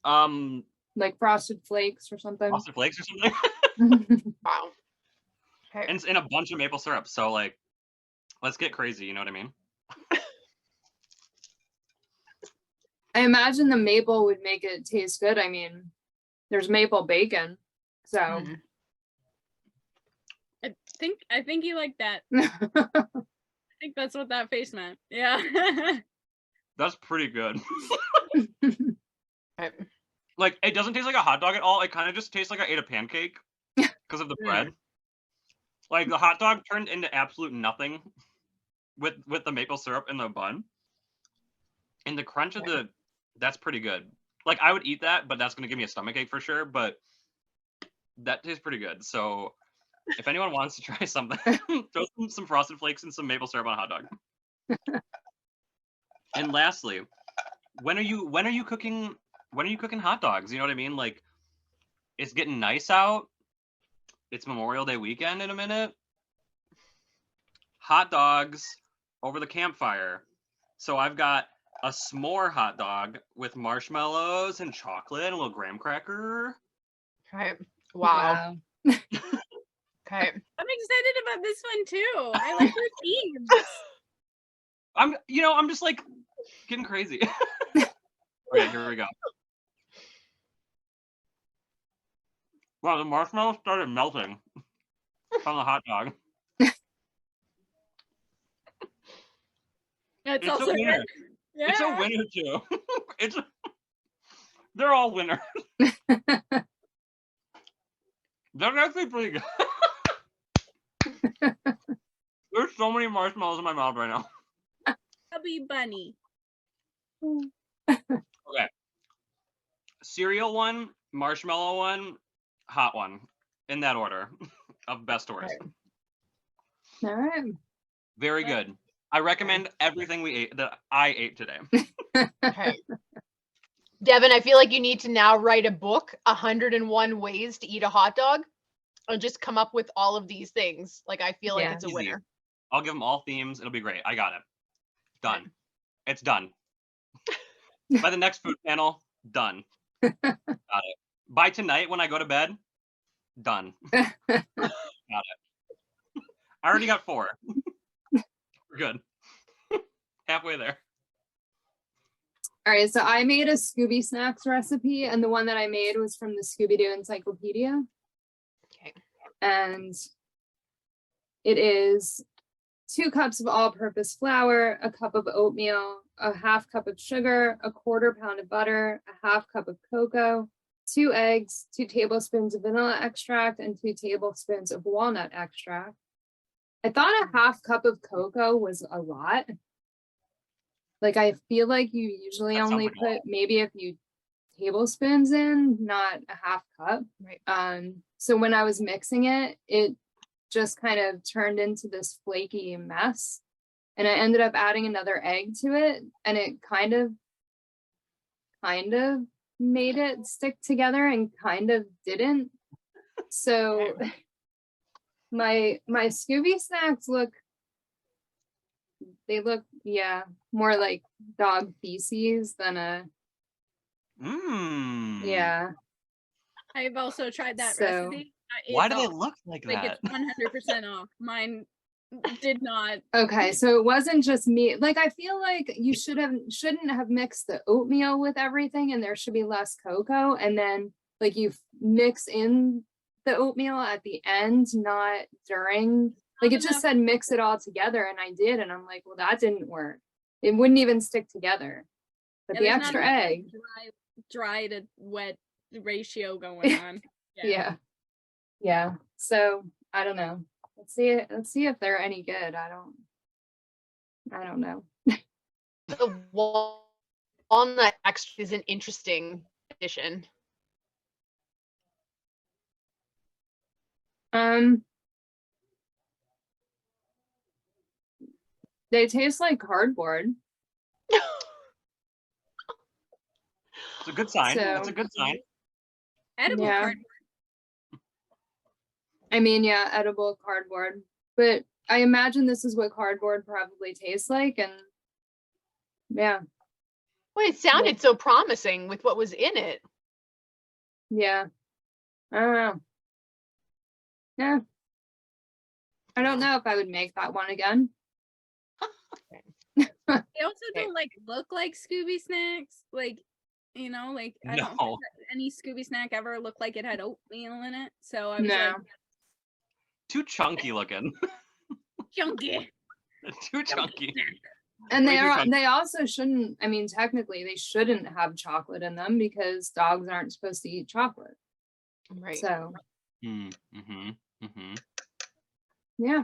um Like Frosted Flakes or something? Frosted Flakes or something. Wow. Okay. and a bunch of maple syrup. So like, let's get crazy. You know what I mean? I imagine the maple would make it taste good. I mean, there's maple bacon. So think you like that. I think that's what that face meant. Yeah. That's pretty good. Right. Like, it doesn't taste like a hot dog at all. It kind of just tastes like I ate a pancake because of the bread. Like, the hot dog turned into absolute nothing with the maple syrup in the bun. And the crunch of that's pretty good. Like, I would eat that, but that's going to give me a stomachache for sure. But that tastes pretty good. So, if anyone wants to try something, throw some Frosted Flakes and some maple syrup on a hot dog. And lastly, when are you cooking hot dogs? You know what I mean? Like, it's getting nice out. It's Memorial Day weekend in a minute. Hot dogs over the campfire. So I've got a s'more hot dog with marshmallows and chocolate and a little graham cracker. Okay. Wow. Okay. I'm excited about this one too. I like your themes. I'm just like getting crazy. Okay, here we go. Wow, the marshmallows started melting from the hot dog. It's It's also a winner. Yeah. It's a winner too. They're all winners. They're actually pretty good. There's so many marshmallows in my mouth right now. Chubby bunny. Okay. Cereal one, marshmallow one, hot one. In that order of best to worst. All right. Very good. I recommend everything that I ate today. Okay. Devin, I feel like you need to now write a book, 101 Ways to Eat a Hot Dog, and just come up with all of these things. Like, I feel like it's a Easy. winner. I'll give them all themes. It'll be great. I got it. Done. It's done. By the next food panel, done. Got it. By tonight when I go to bed, done. Got it. I already got 4. We're good. Halfway there. All right, so I made a Scooby Snacks recipe, and the one that I made was from the Scooby-Doo Encyclopedia. Okay. And it is 2 cups of all-purpose flour, a cup of oatmeal, a 1/2 cup of sugar, a 1/4 pound of butter, a 1/2 cup of cocoa, 2 eggs, 2 tablespoons of vanilla extract, and 2 tablespoons of walnut extract. I thought a 1/2 cup of cocoa was a lot. Like, I feel like you usually That sounds only like a put lot. maybe a few tablespoons in, not a 1/2 cup. Right. So when I was mixing it, it just kind of turned into this flaky mess. And I ended up adding another egg to it, and it kind of made it stick together and kind of didn't. So my Scooby Snacks look more like dog feces than a I've also tried that So, recipe. Why do they look like Like, that? it's 100% off. Mine did not. Okay, so it wasn't just me. Like, I feel like you shouldn't have mixed the oatmeal with everything, and there should be less cocoa, and then like you mix in the oatmeal at the end, not during. Like, it just said mix it all together, and I did, and I'm like, well, that didn't work. It wouldn't even stick together. But the there's not extra enough, like, egg, dry to wet ratio going on. yeah. So I don't know. Let's see if they're any good. I don't know. The walnut extract is an interesting addition. They taste like cardboard. It's a good sign. That's a So- good sign. Edible Yeah. cardboard. I mean, yeah, edible cardboard. But I imagine this is what cardboard probably tastes like, and yeah, Well, it sounded so promising with what was in it. yeah. I don't know. Yeah. I don't know if I would make that one again. They also Okay. don't look like Scooby snacks. Like, I don't think No. that any Scooby snack ever looked like it had oatmeal in it. So I was No. like, too chunky looking. Chunky. Too chunky. And Way too chunky. they also shouldn't, I mean, technically they shouldn't have chocolate in them because dogs aren't supposed to eat chocolate. Right. So Mm-hmm. yeah.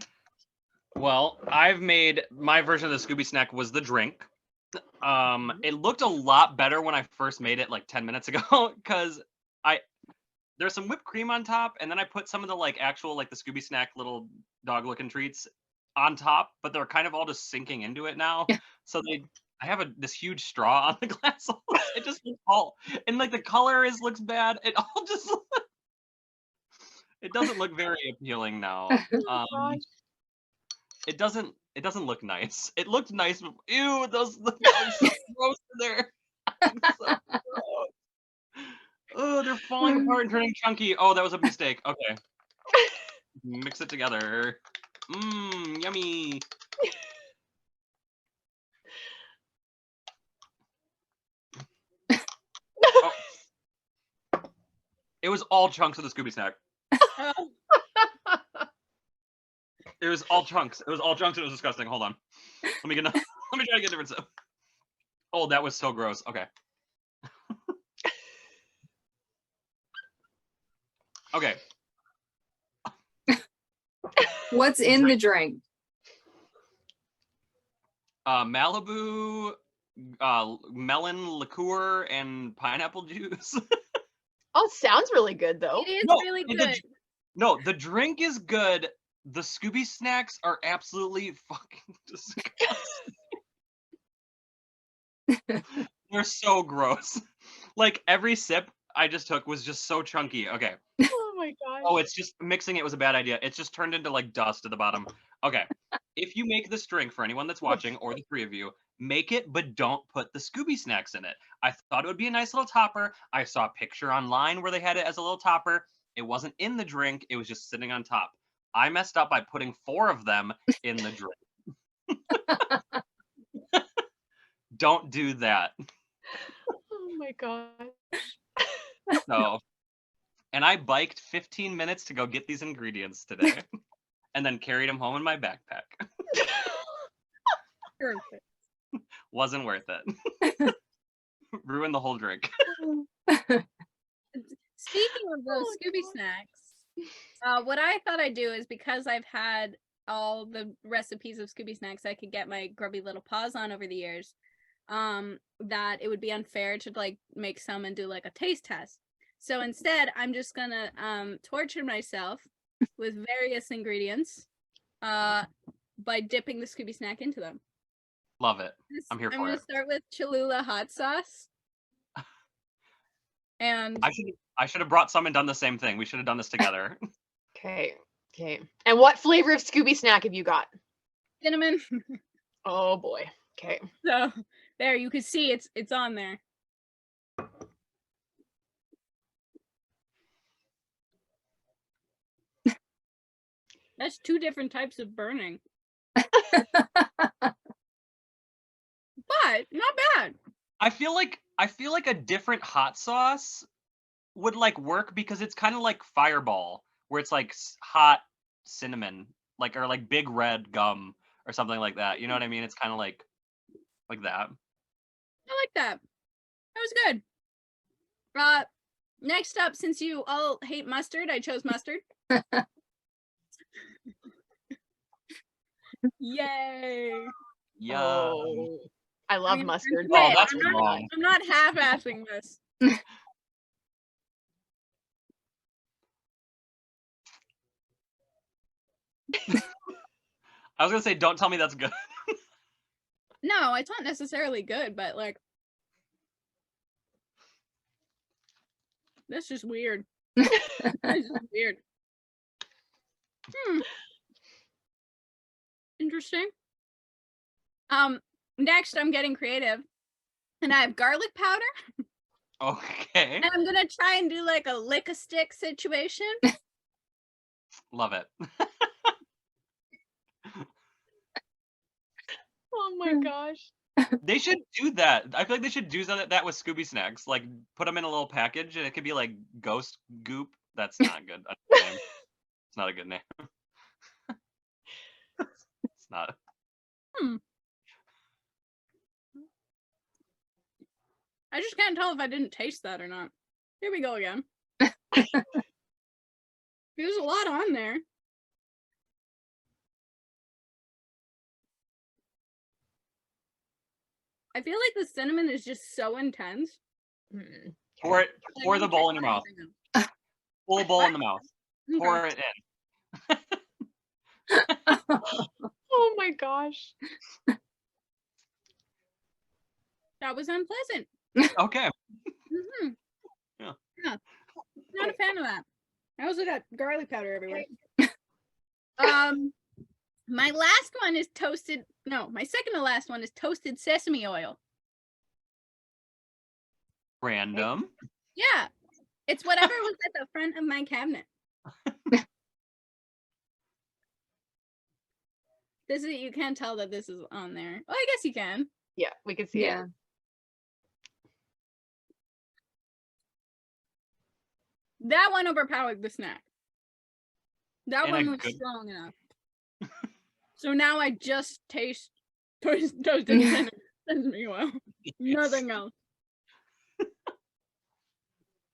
Well, I've made my version of the Scooby snack was the drink. It looked a lot better when I first made it like 10 minutes ago because there's some whipped cream on top, and then I put some of the like actual like the Scooby snack little dog looking treats on top, but they're kind of all just sinking into it now. Yeah. So I have this huge straw on the glass. It just looks all, and like the color looks bad. It all just it doesn't look very appealing now. It doesn't look nice. It looked nice before. Ew, those so gross in there. So gross. Oh, they're falling apart and turning chunky. Oh, that was a mistake. Okay. Mix it together. Mmm, yummy. Oh. It was all chunks of the Scooby snack. It was all chunks. It was all chunks. It was disgusting. Hold on. Let me try to get a different sip. Oh, that was so gross. Okay. Okay. What's in the drink? Malibu, melon liqueur, and pineapple juice. Oh, it sounds really good though. It is really good. No, the drink is good. The Scooby snacks are absolutely fucking disgusting. They're so gross. Like every sip I just took was just so chunky. Okay. Oh my gosh. Oh, it's just mixing it was a bad idea. It's just turned into like dust at the bottom. Okay. If you make this drink for anyone that's watching or the three of you, make it, but don't put the Scooby snacks in it. I thought it would be a nice little topper. I saw a picture online where they had it as a little topper. It wasn't in the drink. It was just sitting on top. I messed up by putting 4 of them in the drink. Don't do that. Oh my god. So, and I biked 15 minutes to go get these ingredients today and then carried them home in my backpack. Perfect. Wasn't worth it. Ruined the whole drink. Speaking of those Scooby snacks, what I thought I'd do is because I've had all the recipes of Scooby snacks I could get my grubby little paws on over the years, that it would be unfair to like make some and do like a taste test. So instead, I'm just gonna torture myself with various ingredients by dipping the Scooby snack into them. Love it. I'm here for I'm gonna it. start with Cholula hot sauce. And I should have brought some and done the same thing. We should have done this together. Okay. And what flavor of Scooby snack have you got? cinnamon. Oh boy. Okay. So there, you can see it's on there. That's 2 different types of burning. But not bad. I feel like a different hot sauce would like work because it's kind of like Fireball, where it's like hot cinnamon, like or like Big Red gum or something like that. You know what I mean? It's kind of like that. I like that. That was good. Next up, since you all hate mustard, I chose mustard. Yay! Yeah. Oh, I love mustard. Oh, that's I'm wrong. I'm not half-assing this. I was gonna say, don't tell me that's good. No, it's not necessarily good, but like, that's just weird. That's just weird. Interesting. Next I'm getting creative, and I have garlic powder, Okay. and I'm gonna try and do like a lick-a-stick situation. Love it. Oh my gosh. They should do that. I feel like they should do that with Scooby snacks. Like put them in a little package, and it could be like Ghost Goop. That's not good. That's a name. It's not a good name. not. I just can't tell if I didn't taste that or not. Here we go again. There's a lot on there. I feel like the cinnamon is just so intense. Pour it, I pour the don't bowl taste in your mouth. anything. Full bowl in the mouth. Okay. Pour it in. Oh my gosh. That was unpleasant. Okay. Yeah. Not a fan of that. I also got garlic powder everywhere. My last one is toasted. No, my second to last one is toasted sesame oil. Random. Yeah, it's whatever was at the front of my cabinet. This is, you can't tell that this is on there. Well, I guess you can. Yeah, we can see it. That one overpowered the snack. That In a one was good- strong enough. So now I just taste toasted sesame oil. Nothing else.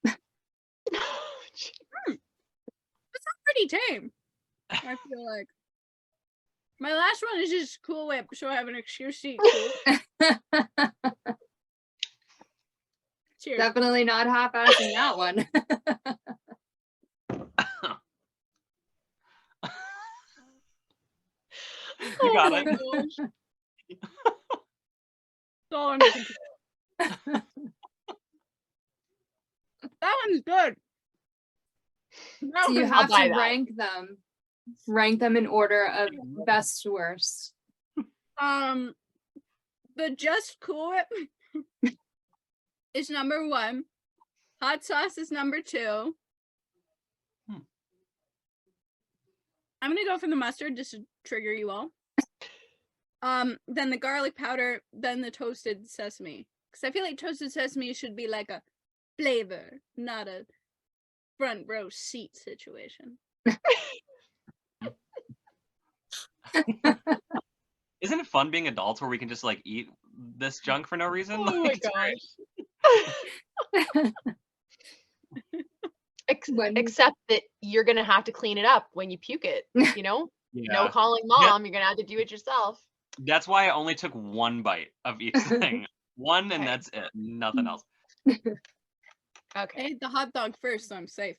It's not pretty tame. I feel like. My last one is just Cool Whip, so I have an excuse to eat Cool. Cheers. Definitely not half-assing that one. You got Oh it. my gosh. It's all under control. That one's good. That So you one's- have buy to that. rank them in order of best to worst. The Just Cool Whip is number 1. Hot sauce is number 2. I'm gonna go for the mustard just to trigger you all. Then the garlic powder, then the toasted sesame. Because I feel like toasted sesame should be like a flavor, not a front row seat situation. Isn't it fun being adults where we can just like eat this junk for no reason? Oh my Like, it's great. gosh. Wendy. Except that you're gonna have to clean it up when you puke it, you know? No Yeah. calling mom, you're gonna have to do it yourself. That's why I only took one bite of each thing. One and Okay. that's it. Nothing else. Okay. I ate the hot dog first, so I'm safe.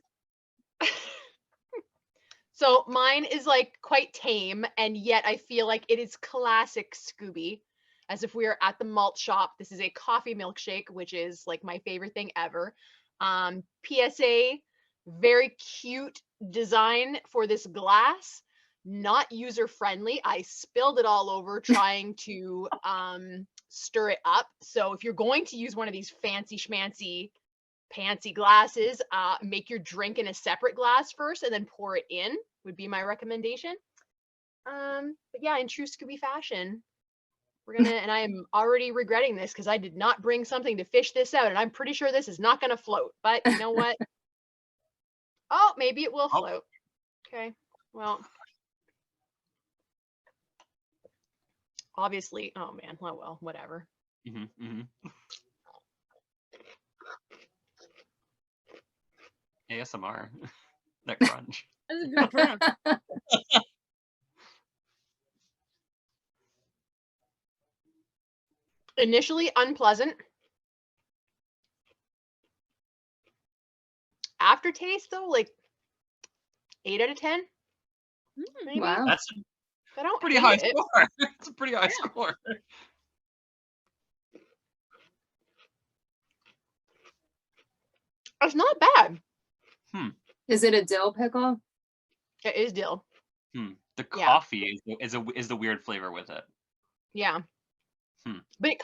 So mine is like quite tame, and yet I feel like it is classic Scooby. As if we are at the malt shop. This is a coffee milkshake, which is like my favorite thing ever. PSA, very cute design for this glass. Not user friendly. I spilled it all over trying to stir it up. So if you're going to use one of these fancy schmancy pantsy glasses, make your drink in a separate glass first and then pour it in, would be my recommendation. But yeah, in true Scooby fashion, we're gonna, and I am already regretting this because I did not bring something to fish this out, and I'm pretty sure this is not gonna float. But you know what? Oh, maybe it will Oh. float. Okay, well, obviously, oh man, well, whatever. ASMR. That crunch. This is good crunch. Initially unpleasant. Aftertaste though, like 8 out of 10. Maybe. Wow. That's I don't pretty hate high it. score. It's a pretty high score. It's not bad. Is it a dill pickle? It is dill. The Yeah. coffee is the weird flavor with it. Yeah. Hmm. But it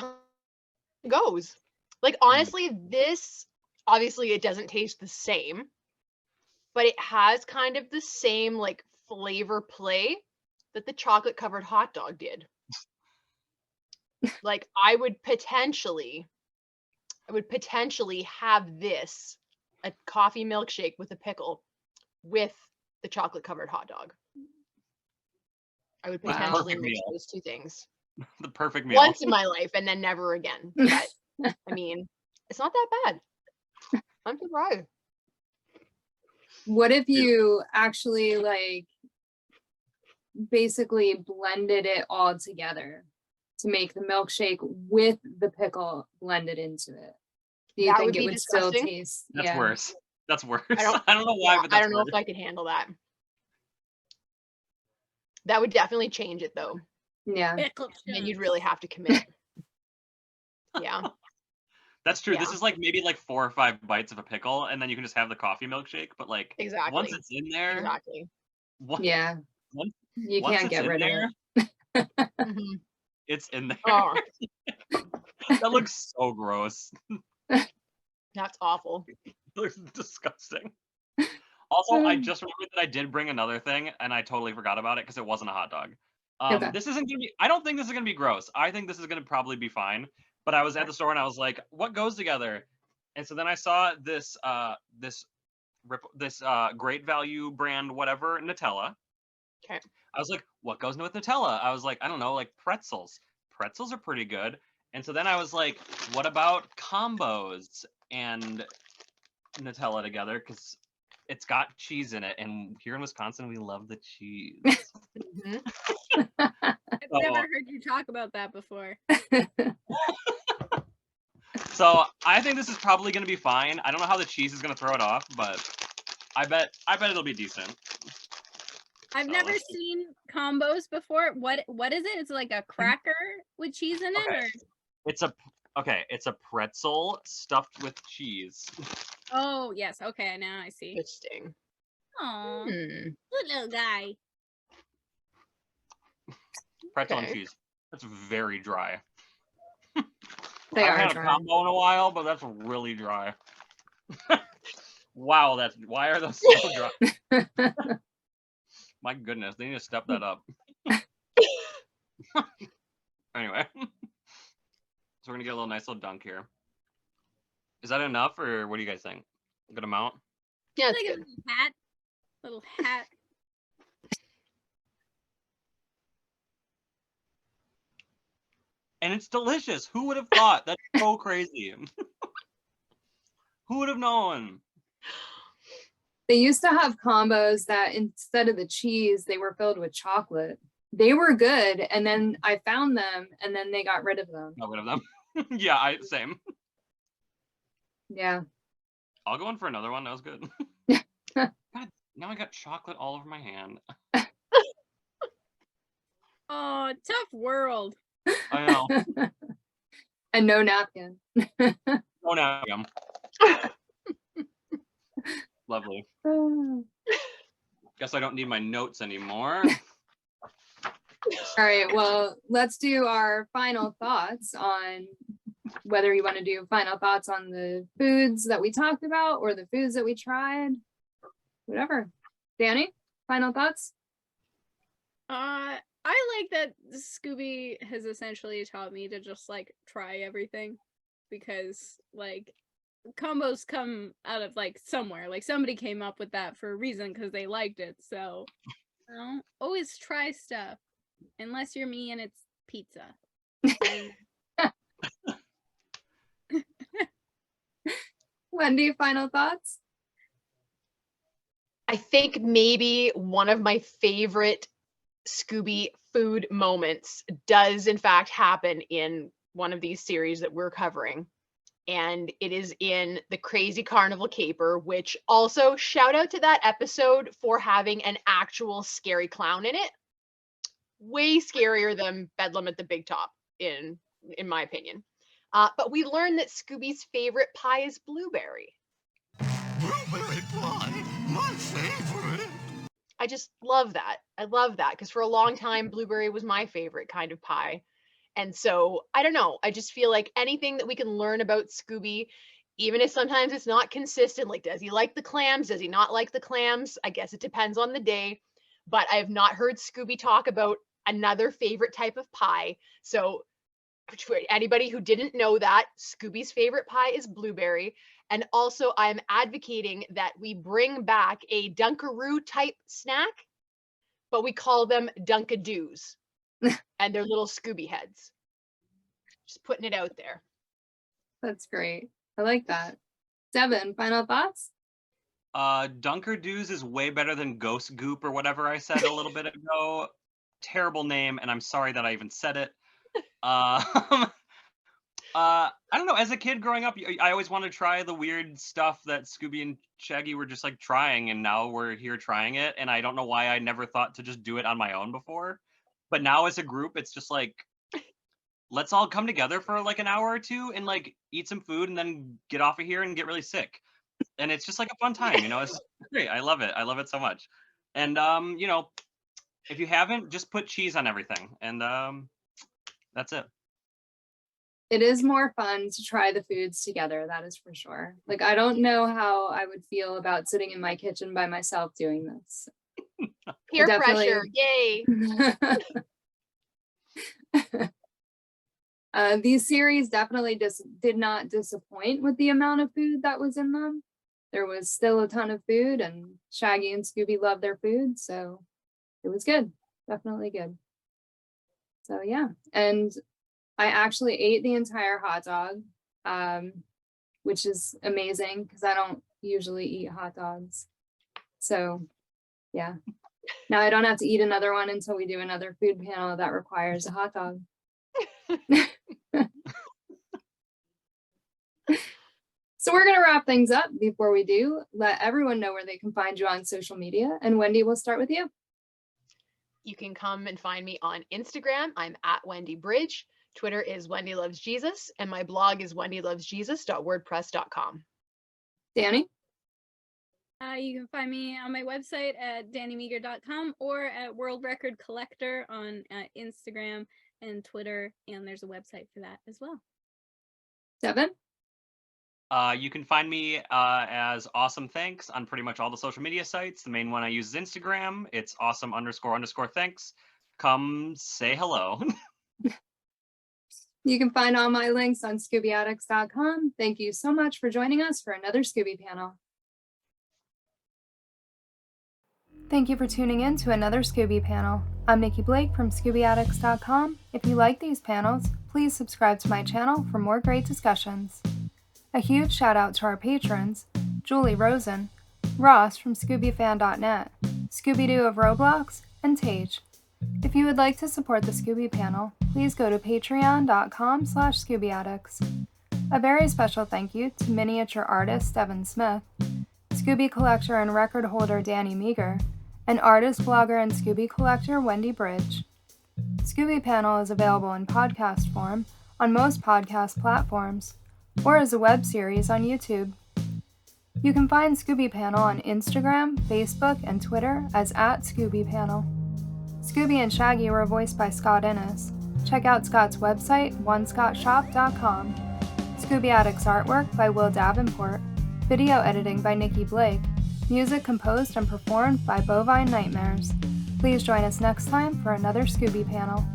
goes. Like honestly, this obviously it doesn't taste the same, but it has kind of the same like flavor play that the chocolate covered hot dog did. Like I would potentially have this, a coffee milkshake with a pickle with the chocolate covered hot dog. I would Wow. potentially Perfect mix meal. those two things The perfect meal. once in my life and then never again. But I mean, it's not that bad. I'm surprised. What if you actually like basically blended it all together to make the milkshake with the pickle blended into it? Do you That think would it be would still disgusting. taste? That's Yeah. worse. That's worse. I don't- I don't know why, Yeah, but that's I don't know worse. if I could handle that. That would definitely change it though. Yeah. Pickle Then chunks. you'd really have to commit. Yeah. That's true. This Yeah. is like maybe like 4 or 5 bites of a pickle, and then you can just have the coffee milkshake. But like Exactly. once it's in there, Exactly. Yeah. once, You once can't it's get in rid there, of it. Mhm. it's in there. Oh, That looks so gross. that's awful. It looks disgusting. Also, I Mm. just remembered that I did bring another thing, and I totally forgot about it because it wasn't a hot dog. Okay. This isn't gonna be. I don't think this is gonna be gross. I think this is gonna probably be fine. But I was at the store and I was like, "What goes together?" And so then I saw this Great Value brand whatever Nutella. Okay. I was like, "What goes with Nutella?" I was like, "I don't know, like pretzels. Pretzels are pretty good." And so then I was like, "What about combos and Nutella together? Because it's got cheese in it, and here in Wisconsin we love the cheese." Mhm. I've So- never heard you talk about that before. So I think this is probably going to be fine. I don't know how the cheese is going to throw it off, but I bet it'll be decent. I've So never let's see. seen combos before. What is it? It's like a cracker with cheese in it, Okay. or It's a pretzel stuffed with cheese. oh yes, okay, now I see. Interesting. Oh, Hmm. good little guy. Pretzel and Okay. cheese. That's very dry. They I are haven't had a dry. combo in a while, but that's really dry. Wow, why are those so dry? My goodness, they need to step that up. Anyway, so we're gonna get a nice little dunk here. Is that enough, or what do you guys think? Good amount? Yeah, it's Like a good. little hat. And it's delicious. Who would have thought? That's so crazy. Who would have known? They used to have combos that instead of the cheese, they were filled with chocolate. They were good, and then I found them, and then they got rid of them. Got rid of them. Yeah, same. Yeah. I'll go in for another one. That was good. God, now I got chocolate all over my hand. Oh, tough world. I know. And no napkin. Oh, now I am. Lovely. All Guess I don't need my notes anymore. right, well, let's do our final thoughts on whether you want to do final thoughts on the foods that we talked about or the foods that we tried. Whatever. Danny, final thoughts? I like that Scooby has essentially taught me to just like try everything, because like combos come out of like somewhere. Like somebody came up with that for a reason because they liked it. So you know, always try stuff, unless you're me and it's pizza. And Wendy, final thoughts? I think maybe one of my favorite Scooby food moments does in fact happen in one of these series that we're covering. And it is in the Crazy Carnival Caper, which also shout out to that episode for having an actual scary clown in it. Way scarier than Bedlam at the Big Top, in my opinion. But we learned that Scooby's favorite pie is blueberry. Blueberry pie, my favorite. I just love that. I love that because for a long time, blueberry was my favorite kind of pie. And so I don't know. I just feel like anything that we can learn about Scooby, even if sometimes it's not consistent, like does he like the clams? Does he not like the clams? I guess it depends on the day. But I have not heard Scooby talk about another favorite type of pie. So for anybody who didn't know that, Scooby's favorite pie is blueberry. And also I'm advocating that we bring back a Dunkaroo type snack, but we call them Dunkadoos. And they're little Scooby heads. Just putting it out there. That's great. I like that. Devin, final thoughts? Dunkadoos is way better than Ghost Goop or whatever I said a little bit ago. Terrible name, and I'm sorry that I even said it. I don't know. As a kid growing up, I always wanted to try the weird stuff that Scooby and Shaggy were just like trying, and now we're here trying it. And I don't know why I never thought to just do it on my own before. But now as a group, it's just like, let's all come together for like an hour or two and like eat some food and then get off of here and get really sick. And it's just like a fun time, you know. It's great. I love it. I love it so much. And you know, if you haven't, just put cheese on everything, and that's it. It is more fun to try the foods together, that is for sure. Like, I don't know how I would feel about sitting in my kitchen by myself doing this. Peer Definitely. pressure. Yay. These series definitely did not disappoint with the amount of food that was in them. There was still a ton of food, and Shaggy and Scooby loved their food, so it was good. Definitely good. So yeah, and I actually ate the entire hot dog, which is amazing because I don't usually eat hot dogs. So yeah, now I don't have to eat another one until we do another food panel that requires a hot dog. So we're going to wrap things up. Before we do, let everyone know where they can find you on social media. And Wendy, we'll start with you. You can come and find me on Instagram. I'm at WendyBRYDGE. Twitter is Wendy Loves Jesus, and my blog is wendylovesjesus.wordpress.com. Danny? You can find me on my website at DannyMeger.com or at World Record Collector on Instagram and Twitter, and there's a website for that as well. Devin? You can find me as Awesome Thanks on pretty much all the social media sites. The main one I use is Instagram. It's awesome__thanks. Come say hello. You can find all my links on ScoobyAddicts.com. Thank you so much for joining us for another Scooby panel. Thank you for tuning in to another Scooby panel. I'm Nikki Blake from ScoobyAddicts.com. If you like these panels, please subscribe to my channel for more great discussions. A huge shout out to our patrons, Julie Rosen, Ross from ScoobyFan.net, Scooby-Doo of Roblox, and Tage. If you would like to support the Scooby panel, please go to patreon.com/ScoobyAddicts. A very special thank you to miniature artist Devin Smith, Scooby collector and record holder DANII MEGER, and artist, blogger, and Scooby collector Wendy BRYDGE. Scooby Panel is available in podcast form on most podcast platforms, or as a web series on YouTube. You can find Scooby Panel on Instagram, Facebook, and Twitter as @ScoobyPanel. Scooby and Shaggy were voiced by Scott Innes. Check out Scott's website, onescottshop.com. Scooby Addicts artwork by Will Davenport. Video editing by Nikki Blake. Music composed and performed by Bovine Nightmares. Please join us next time for another Scooby panel.